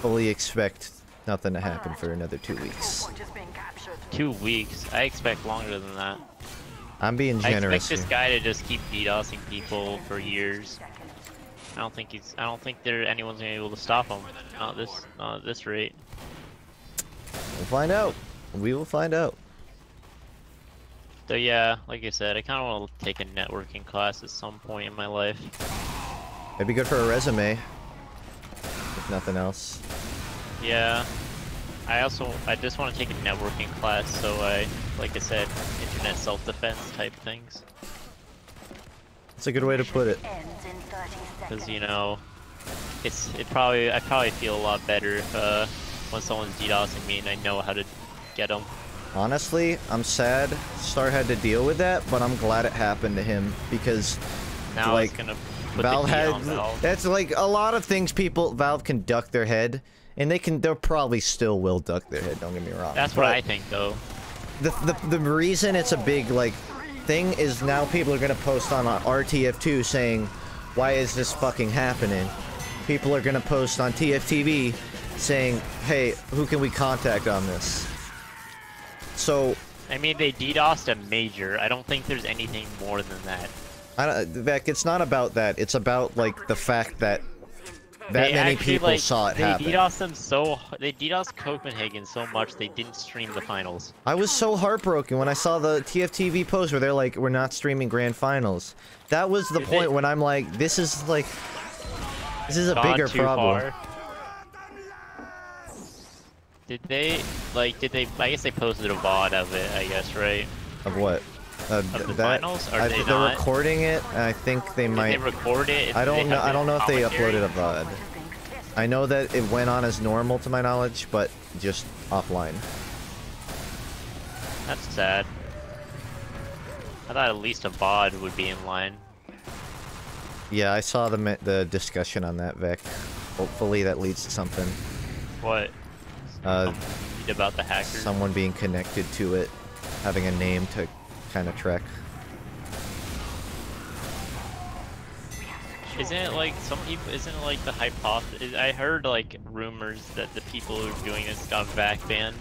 [SPEAKER 1] fully expect nothing to happen for another 2 weeks.
[SPEAKER 2] Point is being captured.
[SPEAKER 4] 2 weeks? I expect longer than that.
[SPEAKER 1] I'm being
[SPEAKER 4] I
[SPEAKER 1] generous
[SPEAKER 4] expect this
[SPEAKER 1] here.
[SPEAKER 4] guy to just keep DDoSing people for years. I don't think anyone's gonna be able to stop him. Not at this rate.
[SPEAKER 1] We'll find out. We will find out.
[SPEAKER 4] So yeah, like I said, I kind of want to take a networking class at some point in my life.
[SPEAKER 1] It'd be good for a resume, if nothing else.
[SPEAKER 4] Yeah. I just want to take a networking class, so like I said, internet self-defense type things.
[SPEAKER 1] It's a good way to put it.
[SPEAKER 2] Ends in 30 seconds.
[SPEAKER 4] Because, you know, I probably feel a lot better when someone's DDoSing me and I know how to get them.
[SPEAKER 1] Honestly, I'm sad Star had to deal with that, but I'm glad it happened to him because
[SPEAKER 4] Now
[SPEAKER 1] like
[SPEAKER 4] it's gonna put
[SPEAKER 1] Valve
[SPEAKER 4] the heat
[SPEAKER 1] had
[SPEAKER 4] on Valve.
[SPEAKER 1] that's like a lot of things Valve can duck their head and they'll probably still will duck their head, don't get me wrong.
[SPEAKER 4] That's what I think though.
[SPEAKER 1] The reason it's a big like thing is now people are gonna post on our TF2 saying, why is this fucking happening? People are gonna post on TFTV saying, hey, who can we contact on this? So
[SPEAKER 4] I mean, they DDoSed a major. I don't think there's anything more than that.
[SPEAKER 1] Vec, it's not about that. It's about like the fact that many
[SPEAKER 4] actually,
[SPEAKER 1] people
[SPEAKER 4] like,
[SPEAKER 1] saw it happen.
[SPEAKER 4] They DDoSed Copenhagen so much they didn't stream the finals.
[SPEAKER 1] I was so heartbroken when I saw the TFTV post where they're like, we're not streaming grand finals. That was the point when I'm like, this is a bigger
[SPEAKER 4] too
[SPEAKER 1] problem.
[SPEAKER 4] far. Did they, I guess they posted a VOD of it, I guess, right?
[SPEAKER 1] Of what?
[SPEAKER 4] Of the finals? Or
[SPEAKER 1] They're
[SPEAKER 4] not?
[SPEAKER 1] recording it, and I think they might.
[SPEAKER 4] Did they record it?
[SPEAKER 1] I don't know. I don't know if they
[SPEAKER 4] commentary?
[SPEAKER 1] uploaded a VOD. I know that it went on as normal to my knowledge, but just offline.
[SPEAKER 4] That's sad. I thought at least a VOD would be in line.
[SPEAKER 1] Yeah, I saw the discussion on that, Vic. Hopefully that leads to something.
[SPEAKER 4] What? About the hackers?
[SPEAKER 1] Someone being connected to it, having a name to kind of track.
[SPEAKER 4] Isn't it like some people? Isn't it like the hypothesis? I heard like rumors that the people who are doing this got VAC banned.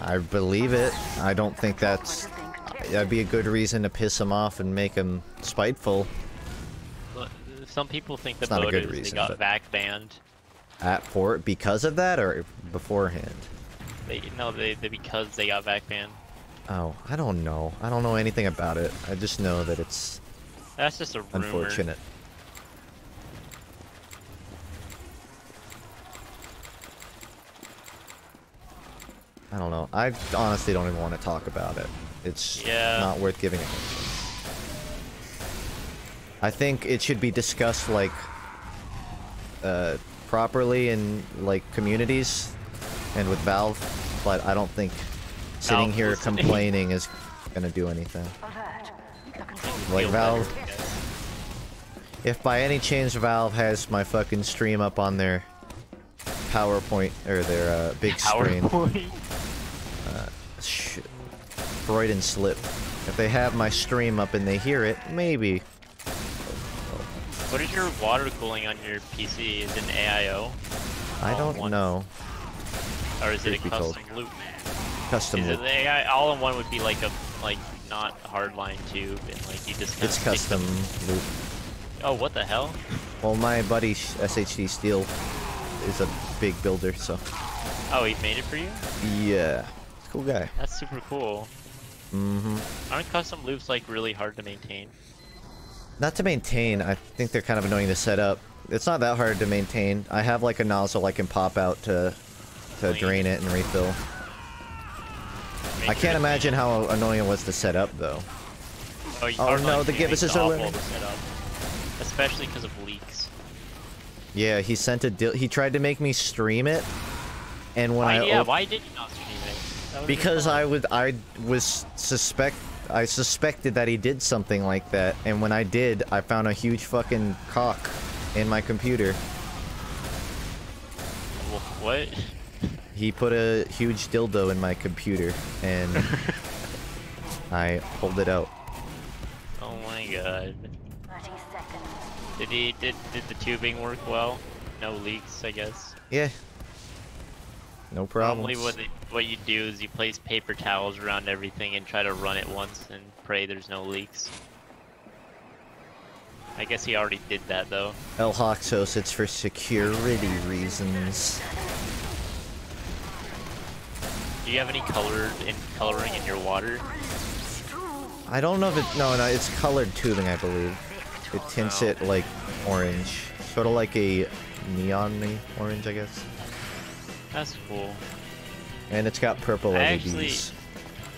[SPEAKER 1] I believe it. I don't think that'd be a good reason to piss them off and make them spiteful.
[SPEAKER 4] Some people think the
[SPEAKER 1] It's not a good
[SPEAKER 4] voters they
[SPEAKER 1] reason,
[SPEAKER 4] got
[SPEAKER 1] but-
[SPEAKER 4] VAC banned.
[SPEAKER 1] At port because of that or beforehand?
[SPEAKER 4] They because they got VAC banned.
[SPEAKER 1] Oh, I don't know. I don't know anything about it. I just know that it's
[SPEAKER 4] That's just a rumor.
[SPEAKER 1] unfortunate. I don't know. I honestly don't even want to talk about it. It's not worth giving attention. I think it should be discussed like properly in like communities and with Valve, but I don't think sitting here complaining is gonna do anything. Like Valve, If by any chance Valve has my fucking stream up on their PowerPoint or their big screen, shit, Freudian slip. If they have my stream up and they hear it, maybe.
[SPEAKER 4] What is your water cooling on your PC? Is it an AIO?
[SPEAKER 1] I don't know.
[SPEAKER 4] Or is it a
[SPEAKER 1] Truth be
[SPEAKER 4] custom
[SPEAKER 1] told.
[SPEAKER 4] loop?
[SPEAKER 1] Custom
[SPEAKER 4] Is it
[SPEAKER 1] loop.
[SPEAKER 4] the AI all-in-one would be like a not hardline tube and like you just kinda
[SPEAKER 1] It's
[SPEAKER 4] stick
[SPEAKER 1] custom
[SPEAKER 4] them-
[SPEAKER 1] loop.
[SPEAKER 4] Oh, what the hell?
[SPEAKER 1] Well, my buddy SHD Steel is a big builder, so
[SPEAKER 4] Oh, he made it for you?
[SPEAKER 1] yeah, he's a cool guy.
[SPEAKER 4] That's super cool. Aren't custom loops like really hard to maintain?
[SPEAKER 1] Not to maintain, I think they're kind of annoying to set up. It's not that hard to maintain. I have like a nozzle I can pop out to drain it and refill. I can't imagine how annoying it was to set up though. Oh no, the gibbouses are learning.
[SPEAKER 4] Especially because of leaks.
[SPEAKER 1] Yeah, he sent a he tried to make me stream it, and when
[SPEAKER 4] why did you not stream it? That
[SPEAKER 1] because I suspected that he did something like that, and when I did, I found a huge fucking cock in my computer.
[SPEAKER 4] What?
[SPEAKER 1] He put a huge dildo in my computer, and I pulled it out.
[SPEAKER 4] Oh my god.
[SPEAKER 2] 30 seconds.
[SPEAKER 4] Did the tubing work well? No leaks, I guess.
[SPEAKER 1] Yeah. No problem.
[SPEAKER 4] Normally what you do is you place paper towels around everything and try to run it once and pray there's no leaks. I guess he already did that though.
[SPEAKER 1] El Hoxos, it's for security reasons.
[SPEAKER 4] Do you have any coloring in your water?
[SPEAKER 1] I don't know if it. No, it's colored tubing, I believe. It tints it like orange, sort of like a neon-y orange, I guess.
[SPEAKER 4] That's cool.
[SPEAKER 1] And it's got purple LEDs.
[SPEAKER 4] Actually,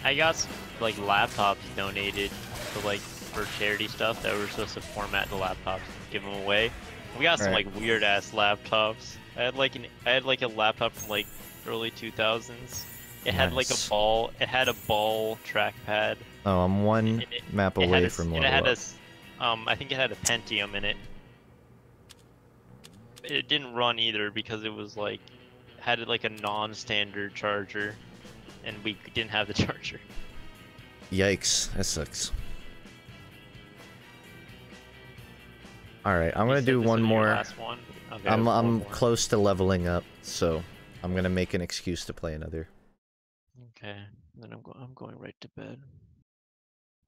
[SPEAKER 4] I got some, like laptops donated to like for charity stuff that we were supposed to format the laptops and give them away. We got some like weird ass laptops. I had like a laptop from like early 2000s. It had like a ball. It had a ball trackpad.
[SPEAKER 1] Oh, I'm one map away from level up.
[SPEAKER 4] I think it had a Pentium in it. It didn't run either because it was like had like a non-standard charger, and we didn't have the charger.
[SPEAKER 1] Yikes, that sucks. All right, I'm gonna do one more.
[SPEAKER 4] Last one? Okay,
[SPEAKER 1] I'm close to leveling up, so I'm gonna make an excuse to play another.
[SPEAKER 4] Okay, then I'm going right to bed.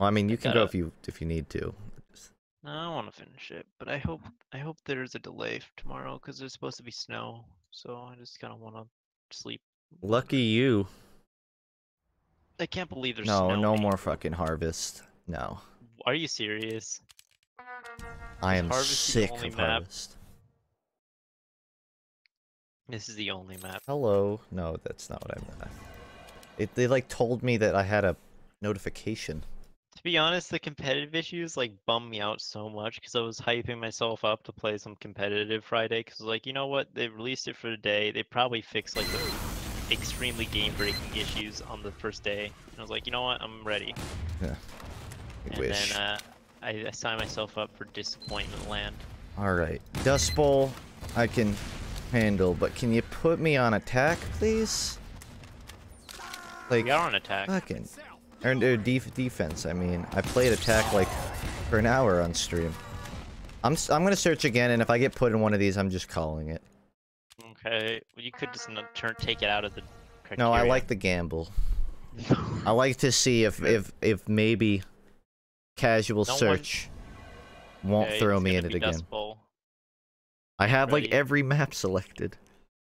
[SPEAKER 1] Well, I mean, you can go if you need to.
[SPEAKER 4] No, I want to finish it, but I hope there's a delay tomorrow because there's supposed to be snow. So I just kind of want to sleep.
[SPEAKER 1] Lucky you.
[SPEAKER 4] I can't believe there's snow.
[SPEAKER 1] No more fucking harvest. No.
[SPEAKER 4] Are you serious?
[SPEAKER 1] I am sick of harvest.
[SPEAKER 4] This is the only map.
[SPEAKER 1] Hello. No, that's not what I meant. They like told me that I had a notification.
[SPEAKER 4] To be honest, the competitive issues like bummed me out so much because I was hyping myself up to play some competitive Friday because like, you know what, they released it for the day. They probably fixed like the extremely game-breaking issues on the first day. And I was like, you know what, I'm ready.
[SPEAKER 1] Yeah.
[SPEAKER 4] And then I signed myself up for disappointment land.
[SPEAKER 1] All right, Dust Bowl, I can handle, but can you put me on attack, please? Like,
[SPEAKER 4] we are on attack.
[SPEAKER 1] Fucking. Or defense, I mean. I played attack like for an hour on stream. I'm gonna search again, and if I get put in one of these, I'm just calling it.
[SPEAKER 4] Okay, well, you could just take it out of the criteria.
[SPEAKER 1] No, I like the gamble. I like to see if maybe casual search won't throw me in it again. I have like every map selected.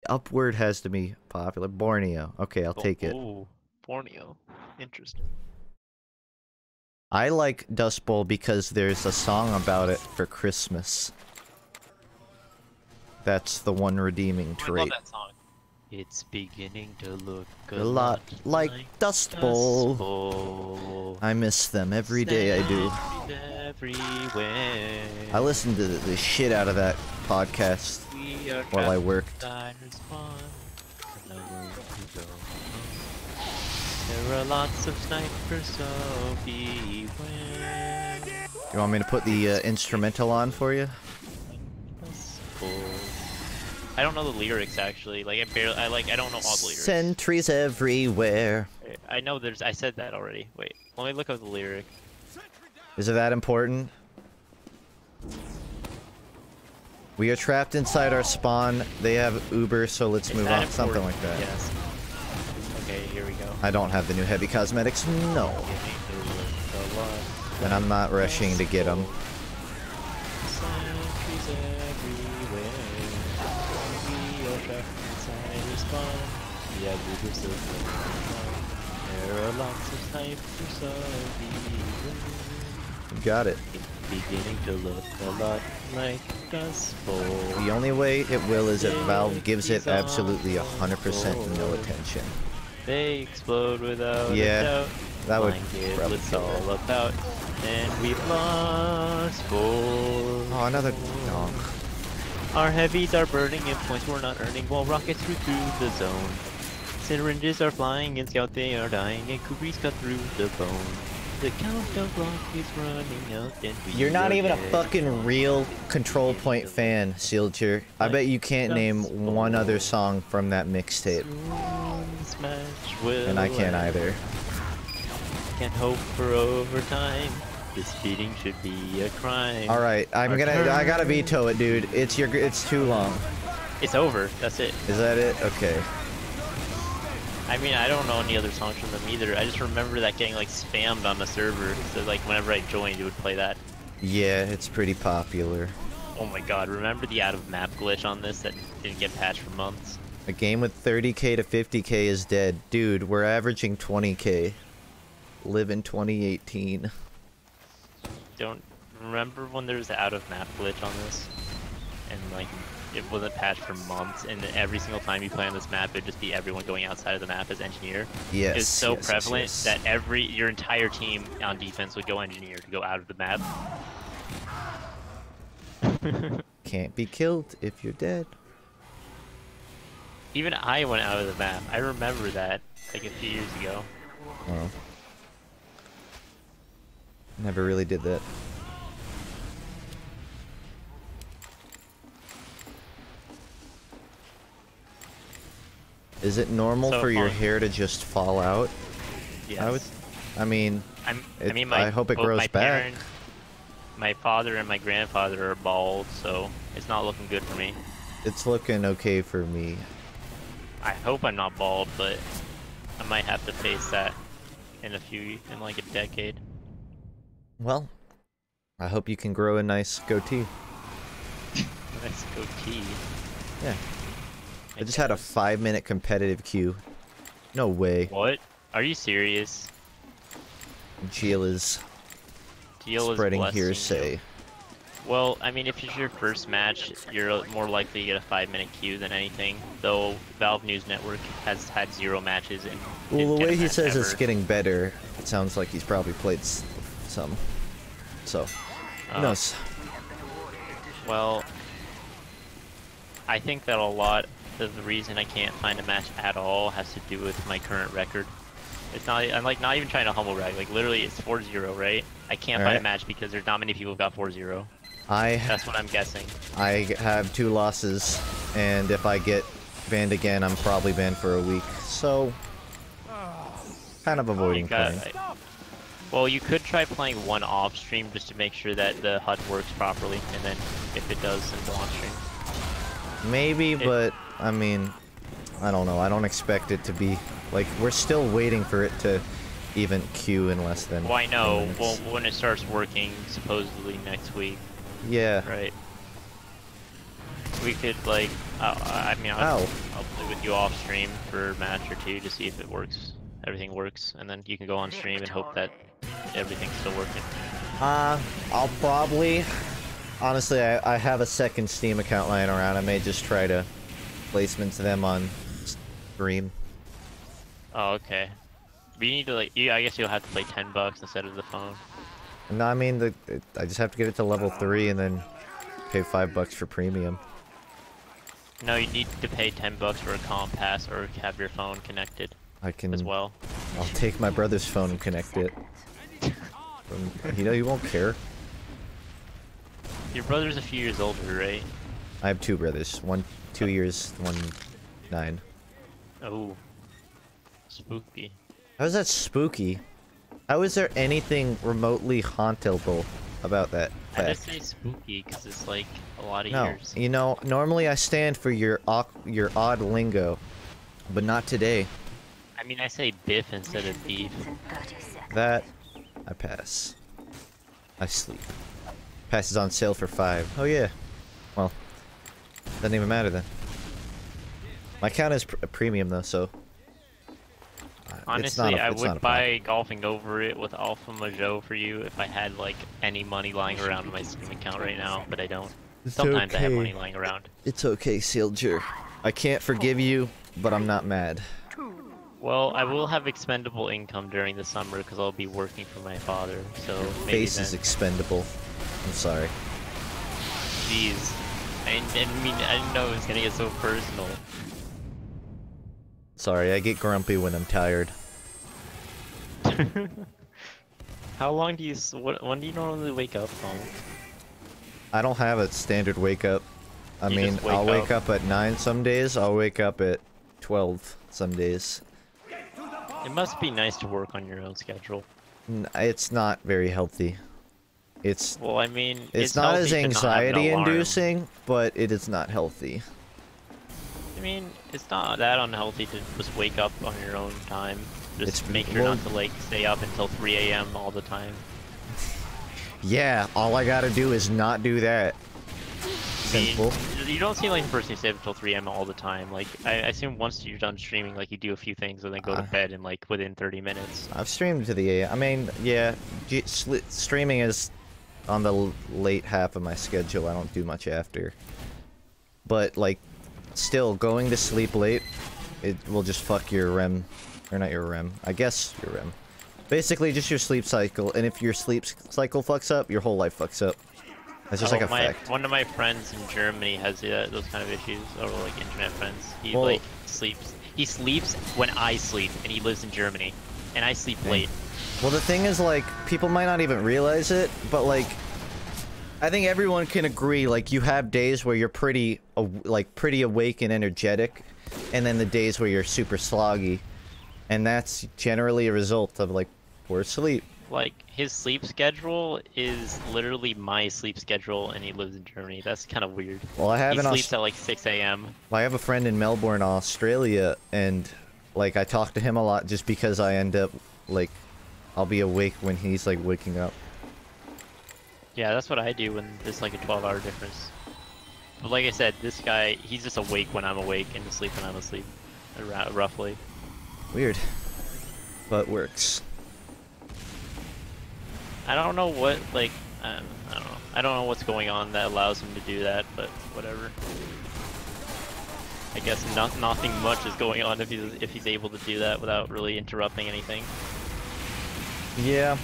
[SPEAKER 1] Upward has to be popular. Borneo. Okay, I'll take it.
[SPEAKER 4] Ooh, Borneo. Interesting.
[SPEAKER 1] I like Dust Bowl because there's a song about it for Christmas. That's the one redeeming trait.
[SPEAKER 4] I love that song. It's beginning to look
[SPEAKER 1] a lot like Dust Bowl. I miss them every day. I do.
[SPEAKER 4] Everywhere.
[SPEAKER 1] I listened to the shit out of that podcast while I worked. There are lots of snipers, so beware. You want me to put the instrumental on for you?
[SPEAKER 4] That's cool. I don't know the lyrics actually. Like I don't know all the lyrics.
[SPEAKER 1] Sentries everywhere.
[SPEAKER 4] I know there's. I said that already. Wait, let me look up the lyric.
[SPEAKER 1] Is it that important? We are trapped inside our spawn. They have Uber, so let's move on. Something like that.
[SPEAKER 4] Yes. Okay, here we go.
[SPEAKER 1] I don't have the new heavy cosmetics. No. And I'm not rushing to get them. You got it.
[SPEAKER 4] Beginning to look a lot like Dustbowl.
[SPEAKER 1] The only way it will is if Valve gives it absolutely 100% no attention.
[SPEAKER 4] They explode without a
[SPEAKER 1] Yeah,
[SPEAKER 4] doubt.
[SPEAKER 1] that would
[SPEAKER 4] Blanket
[SPEAKER 1] probably
[SPEAKER 4] what's
[SPEAKER 1] kill
[SPEAKER 4] all about. And we've lost four.
[SPEAKER 1] Oh, another donk.
[SPEAKER 4] Our heavies are burning and points we're not earning while rockets through the zone. Syringes are flying and scout they are dying and Kubri's cut through the bone. The countdown clock is running out and we
[SPEAKER 1] You're not even a
[SPEAKER 4] dead.
[SPEAKER 1] fucking real Control Point fan, Seelder. I bet you can't name one other song from that mixtape. And I can't either.
[SPEAKER 4] Can't hope for overtime. This beating should be a crime.
[SPEAKER 1] Alright, I gotta veto it, dude. It's too long.
[SPEAKER 4] It's over. That's it.
[SPEAKER 1] Is that it? Okay.
[SPEAKER 4] I mean, I don't know any other songs from them either. I just remember that getting like spammed on the server. So like whenever I joined, it would play that.
[SPEAKER 1] Yeah, it's pretty popular.
[SPEAKER 4] Oh my god, remember the out of map glitch on this that didn't get patched for months?
[SPEAKER 1] A game with 30k to 50k is dead. Dude, we're averaging 20k. Live in 2018.
[SPEAKER 4] Don't remember when there was the out of map glitch on this? And like, it wasn't patched for months, and every single time you play on this map, it'd just be everyone going outside of the map as engineer.
[SPEAKER 1] Yes.
[SPEAKER 4] It's so
[SPEAKER 1] yes,
[SPEAKER 4] prevalent
[SPEAKER 1] yes.
[SPEAKER 4] that your entire team on defense would go engineer to go out of the map.
[SPEAKER 1] Can't be killed if you're dead.
[SPEAKER 4] Even I went out of the map. I remember that, like a few years ago.
[SPEAKER 1] Oh. Never really did that. Is it normal
[SPEAKER 4] So
[SPEAKER 1] for your
[SPEAKER 4] fun.
[SPEAKER 1] hair to just fall out?
[SPEAKER 4] Yes.
[SPEAKER 1] I mean, I hope it
[SPEAKER 4] both
[SPEAKER 1] grows
[SPEAKER 4] my
[SPEAKER 1] back.
[SPEAKER 4] parents, my father and my grandfather are bald, so it's not looking good for me.
[SPEAKER 1] It's looking okay for me.
[SPEAKER 4] I hope I'm not bald, but I might have to face that in like a decade.
[SPEAKER 1] Well, I hope you can grow a nice goatee.
[SPEAKER 4] Nice goatee.
[SPEAKER 1] Yeah. I just had a 5-minute competitive queue. No way.
[SPEAKER 4] What? Are you serious?
[SPEAKER 1] Jill is
[SPEAKER 4] Deal is
[SPEAKER 1] spreading
[SPEAKER 4] blessing
[SPEAKER 1] hearsay.
[SPEAKER 4] you. Well, I mean, if it's your first match, you're more likely to get a 5-minute queue than anything. Though Valve News Network has had 0 matches in.
[SPEAKER 1] Well, the way he says
[SPEAKER 4] ever.
[SPEAKER 1] it's getting better, it sounds like he's probably played some. So, who knows?
[SPEAKER 4] Well, I think that a lot of the reason I can't find a match at all has to do with my current record. It's not. I'm like not even trying to humble brag. Like literally, it's 4-0, right? I can't find a match because there's not many people who got 4-0. That's what I'm guessing.
[SPEAKER 1] I have 2 losses, and if I get banned again, I'm probably banned for a week. So, kind of avoiding playing.
[SPEAKER 4] Well, you could try playing one off stream just to make sure that the HUD works properly, and then if it does, then go on stream.
[SPEAKER 1] Maybe, but I mean, I don't know. I don't expect it to be like we're still waiting for it to even queue in less than.
[SPEAKER 4] Well, I know.
[SPEAKER 1] 10 minutes.
[SPEAKER 4] Well, when it starts working, supposedly next week.
[SPEAKER 1] Yeah.
[SPEAKER 4] Right. We could like, I mean, I'll play with you off stream for a match or 2 to see if it works. Everything works, and then you can go on stream and hope that everything's still working.
[SPEAKER 1] I'll probably. Honestly, I have a second Steam account lying around. I may just try to placement them on stream.
[SPEAKER 4] Oh, okay. But you need to like, I guess you'll have to pay $10 instead of the phone.
[SPEAKER 1] No, I mean, I just have to get it to level 3 and then pay $5 for premium.
[SPEAKER 4] No, you need to pay $10 for a comp pass or have your phone connected.
[SPEAKER 1] I can
[SPEAKER 4] as well.
[SPEAKER 1] I'll take my brother's phone and connect it. He won't care.
[SPEAKER 4] Your brother's a few years older, right?
[SPEAKER 1] I have two brothers. One 2 years, one 9.
[SPEAKER 4] Oh. Spooky.
[SPEAKER 1] How is that spooky? How is there anything remotely hauntable about that
[SPEAKER 4] I
[SPEAKER 1] fact?
[SPEAKER 4] just say spooky because it's like a lot of
[SPEAKER 1] No,
[SPEAKER 4] years.
[SPEAKER 1] you know, normally I stand for your odd lingo, but not today.
[SPEAKER 4] I mean, I say biff instead of beef.
[SPEAKER 2] Begins in 30 seconds.
[SPEAKER 1] That, I pass. I sleep. Pass is on sale for 5. Oh yeah. Well, doesn't even matter then. My account is a premium though, so.
[SPEAKER 4] Honestly, I
[SPEAKER 1] it's not
[SPEAKER 4] would
[SPEAKER 1] a
[SPEAKER 4] buy golfing over it with Alpha Majo for you if I had like any money lying around in my Steam account right now, but I don't. Sometimes I have money lying around.
[SPEAKER 1] It's okay, Seelder. I can't forgive you, but I'm not mad.
[SPEAKER 4] Well, I will have expendable income during the summer because I'll be working for my father, so maybe
[SPEAKER 1] Face is
[SPEAKER 4] then.
[SPEAKER 1] expendable. I'm sorry.
[SPEAKER 4] Jeez. I didn't know it was gonna get so personal.
[SPEAKER 1] Sorry, I get grumpy when I'm tired.
[SPEAKER 4] How long do you, when do you normally wake up, Tom?
[SPEAKER 1] I don't have a standard wake up. I
[SPEAKER 4] You
[SPEAKER 1] mean,
[SPEAKER 4] just wake
[SPEAKER 1] I'll wake
[SPEAKER 4] up.
[SPEAKER 1] up at 9 some days, I'll wake up at 12 some days.
[SPEAKER 4] It must be nice to work on your own schedule.
[SPEAKER 1] It's not very healthy. It's
[SPEAKER 4] Well, I mean,
[SPEAKER 1] it's not as
[SPEAKER 4] healthy to not have an
[SPEAKER 1] anxiety
[SPEAKER 4] alarm.
[SPEAKER 1] inducing, but it is not healthy.
[SPEAKER 4] I mean, it's not that unhealthy to just wake up on your own time. Just
[SPEAKER 1] It's-
[SPEAKER 4] make sure
[SPEAKER 1] well-
[SPEAKER 4] not to like stay up until 3 a.m. all the time.
[SPEAKER 1] Yeah, all I gotta do is not do that.
[SPEAKER 4] I mean,
[SPEAKER 1] Simple.
[SPEAKER 4] you don't seem like a person who stays up until 3 a.m. all the time. Like, I assume once you're done streaming, like you do a few things and then go to bed in like within 30 minutes.
[SPEAKER 1] I've streamed to the AM. I mean, yeah, streaming is on the late half of my schedule. I don't do much after. But, like, still, going to sleep late, it will just fuck your REM. Or not your REM. I guess your REM. Basically, just your sleep cycle. And if your sleep cycle fucks up, your whole life fucks up. That's just like a fact.
[SPEAKER 4] One of my friends in Germany has those kind of issues, or like internet friends. He
[SPEAKER 1] Well-
[SPEAKER 4] like sleeps. He sleeps when I sleep, and he lives in Germany, and I sleep late.
[SPEAKER 1] Well, the thing is, like, people might not even realize it, but, like, I think everyone can agree, like, you have days where you're pretty awake and energetic, and then the days where you're super sloggy. And that's generally a result of, like, poor sleep.
[SPEAKER 4] Like, his sleep schedule is literally my sleep schedule, and he lives in Germany. That's kind of weird.
[SPEAKER 1] Well, I have
[SPEAKER 4] He
[SPEAKER 1] an
[SPEAKER 4] sleeps at like 6 a.m.
[SPEAKER 1] I have a friend in Melbourne, Australia, and, like, I talk to him a lot just because I end up, like, I'll be awake when he's, like, waking up.
[SPEAKER 4] Yeah, that's what I do when there's like a 12-hour difference. But like I said, this guy, he's just awake when I'm awake and asleep when I'm asleep, roughly.
[SPEAKER 1] Weird. But works.
[SPEAKER 4] I don't know what, like, I don't know. I don't know what's going on that allows him to do that, but whatever. I guess nothing much is going on if he's able to do that without really interrupting anything.
[SPEAKER 1] Yeah.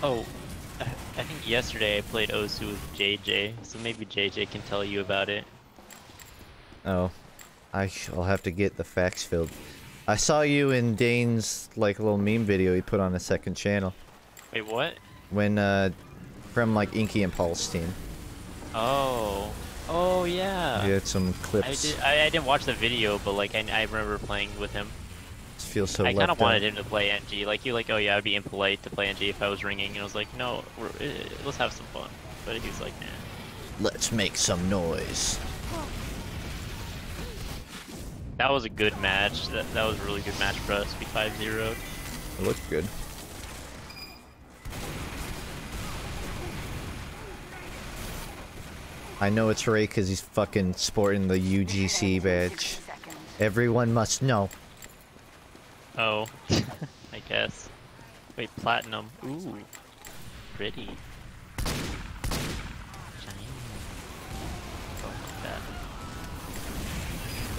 [SPEAKER 4] Oh, I think yesterday I played Osu with JJ, so maybe JJ can tell you about it.
[SPEAKER 1] Oh. I'll have to get the facts filled. I saw you in Dane's, like, little meme video he put on his second channel.
[SPEAKER 4] Wait, what?
[SPEAKER 1] When, from, like, Inky and Paul's team.
[SPEAKER 4] Oh. Oh, yeah.
[SPEAKER 1] He had some clips.
[SPEAKER 4] I didn't watch the video, but, like, I remember playing with him.
[SPEAKER 1] Just feel so
[SPEAKER 4] I kind
[SPEAKER 1] left
[SPEAKER 4] of wanted
[SPEAKER 1] out.
[SPEAKER 4] him to play NG. Like, you like, oh yeah, I'd be impolite to play NG if I was ringing. And I was like, no, let's have some fun. But he was like, nah.
[SPEAKER 1] Let's make some noise.
[SPEAKER 4] That was a good match. That was a really good match for us. We 5-0'd.
[SPEAKER 1] It looked good. I know it's Ray because he's fucking sporting the UGC badge. Everyone must know.
[SPEAKER 4] Oh, I guess. Wait, platinum. Ooh, pretty. Shiny. Oh, that.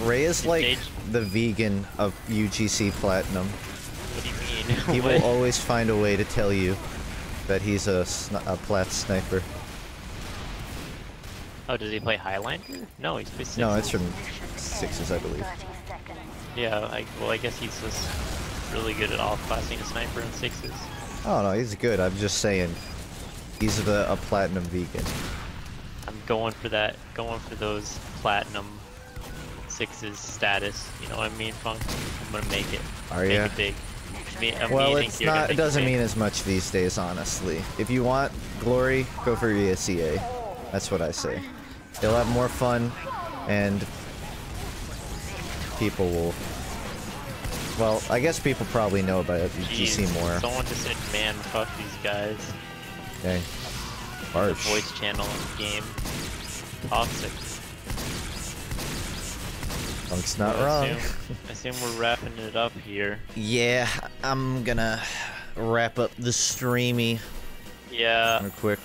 [SPEAKER 1] Ray is like
[SPEAKER 4] Engage.
[SPEAKER 1] the vegan of UGC Platinum.
[SPEAKER 4] What do you mean?
[SPEAKER 1] He
[SPEAKER 4] What?
[SPEAKER 1] will always find a way to tell you that he's a plat sniper.
[SPEAKER 4] Oh, does he play Highlander? No, he's
[SPEAKER 1] No, it's
[SPEAKER 4] from.
[SPEAKER 1] from Sixes, I believe.
[SPEAKER 2] 30 seconds.
[SPEAKER 4] Yeah, well, I guess he's just really good at off-classing a sniper in 6s.
[SPEAKER 1] Oh no, he's good. I'm just saying, he's a platinum vegan.
[SPEAKER 4] I'm going for that, going for those platinum 6s status. You know what I mean, Funk? I'm gonna make it.
[SPEAKER 1] Are
[SPEAKER 4] Make
[SPEAKER 1] ya?
[SPEAKER 4] it big.
[SPEAKER 1] Well, it's not. It doesn't mean as much these days, honestly. If you want glory, go for ESEA. That's what I say. You'll have more fun, and people will. Well, I guess people probably know about UGC more.
[SPEAKER 4] Someone just said, "Man, fuck these guys."
[SPEAKER 1] Okay.
[SPEAKER 4] The
[SPEAKER 1] Harsh.
[SPEAKER 4] voice channel in the game. Toxic.
[SPEAKER 1] Funk's not
[SPEAKER 4] So
[SPEAKER 1] wrong.
[SPEAKER 4] I assume we're wrapping it up here.
[SPEAKER 1] Yeah, I'm gonna wrap up the streamy
[SPEAKER 4] Yeah.
[SPEAKER 1] real quick.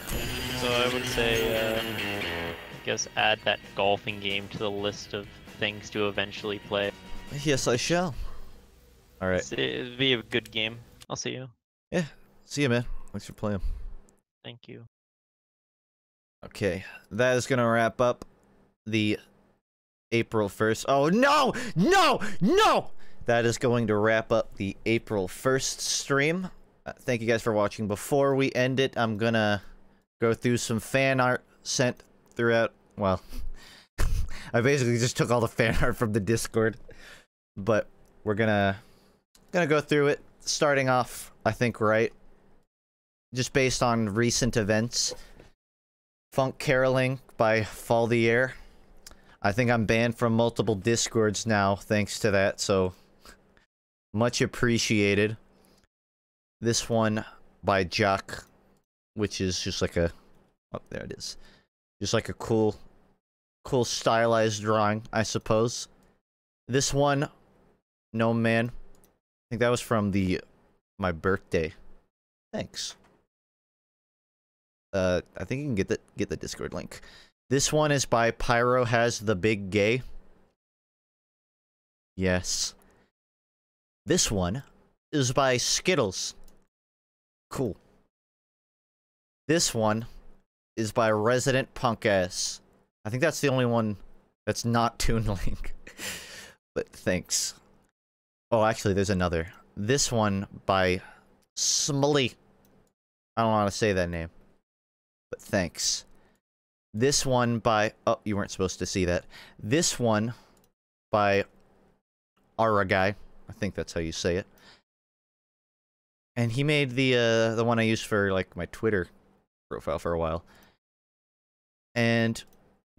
[SPEAKER 4] So I would say, I guess add that golfing game to the list of things to eventually play.
[SPEAKER 1] Yes, I shall. All right.
[SPEAKER 4] It'd be a good game. I'll see you.
[SPEAKER 1] Yeah. See you, man. Thanks for playing.
[SPEAKER 4] Thank you.
[SPEAKER 1] Okay, that is gonna wrap up the April 1st. Oh no! No! No! That is going to wrap up the April 1st stream. Thank you guys for watching. Before we end it, I'm gonna go through some fan art sent throughout. Well, I basically just took all the fan art from the Discord, but we're gonna go through it. Starting off, I think, right, just based on recent events. Funk Caroling by Fall the Air. I think I'm banned from multiple Discords now thanks to that, so much appreciated. This one by Jock, which is just like a... Oh, there it is. Just like a cool stylized drawing, I suppose. This one, No Man. I think that was from my birthday. Thanks. I think you can get the Discord link. This one is by Pyro Has the Big Gay. Yes. This one is by Skittles. Cool. This one is by Resident Punk Ass. I think that's the only one that's not Toon Link. But thanks. Oh, actually, there's another. This one by Smully. I don't want to say that name. But thanks. This one by... Oh, you weren't supposed to see that. This one by Aragai. I think that's how you say it. And he made the one I used for, like, my Twitter profile for a while. And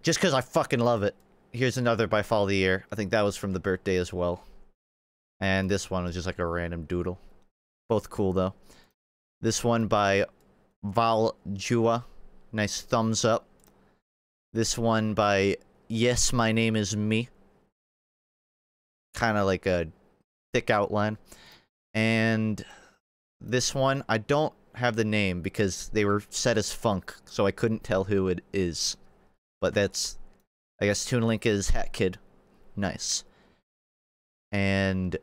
[SPEAKER 1] just because I fucking love it, here's another by Fall the Year. I think that was from the birthday as well. And this one was just like a random doodle. Both cool, though. This one by Val Jua. Nice thumbs up. This one by Yes, My Name Is Me. Kind of like a thick outline. And this one, I don't have the name because they were set as Funk, so I couldn't tell who it is. But that's, I guess Toon Link is Hat Kid. Nice. And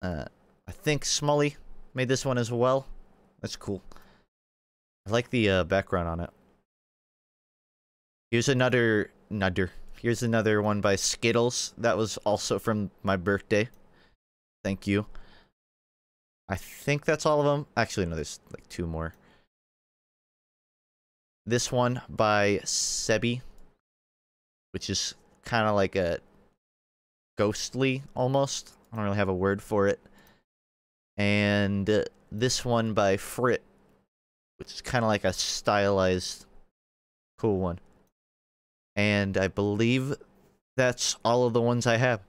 [SPEAKER 1] I think Smully made this one as well. That's cool. I like the background on it. Here's another one by Skittles. That was also from my birthday. Thank you. I think that's all of them. Actually, no, there's like two more. This one by Sebi, which is kind of like a ghostly, almost. I don't really have a word for it. And this one by Frit, which is kind of like a stylized, cool one. And I believe that's all of the ones I have.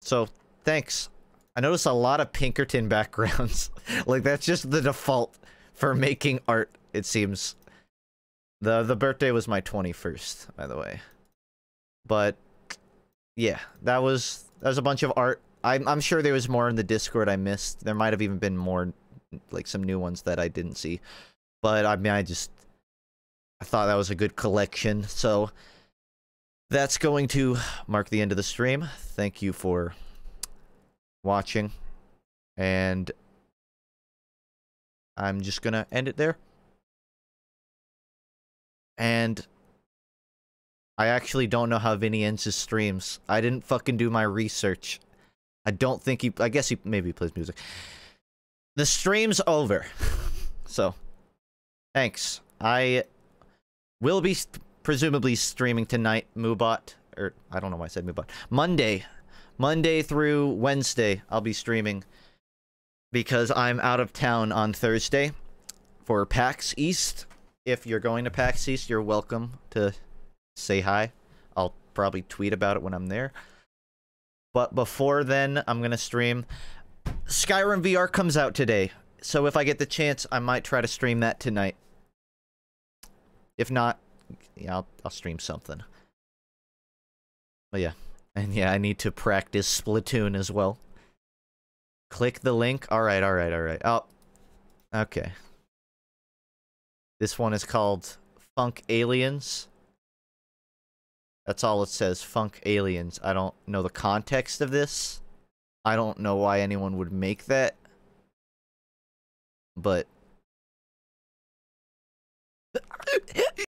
[SPEAKER 1] So, thanks. I noticed a lot of Pinkerton backgrounds. Like, that's just the default for making art, it seems. The birthday was my 21st, by the way. But, yeah, that was a bunch of art. I'm sure there was more in the Discord I missed. There might have even been more, like, some new ones that I didn't see. But, I mean, I thought that was a good collection, so that's going to mark the end of the stream. Thank you for watching, and I'm just gonna end it there. And I actually don't know how Vinny ends his streams. I didn't fucking do my research. I don't think he... I guess he maybe plays music. The stream's over. So, thanks. I will be presumably streaming tonight, Moobot. Or, I don't know why I said Moobot. Monday through Wednesday, I'll be streaming. Because I'm out of town on Thursday for PAX East. If you're going to PAX East, you're welcome to say hi. I'll probably tweet about it when I'm there. But before then, I'm going to stream. Skyrim VR comes out today. So if I get the chance, I might try to stream that tonight. If not, yeah, I'll stream something. But yeah. And yeah, I need to practice Splatoon as well. Click the link. Alright. Oh. Okay. This one is called FUNKe Aliens. That's all it says, FUNKe Aliens. I don't know the context of this. I don't know why anyone would make that. But...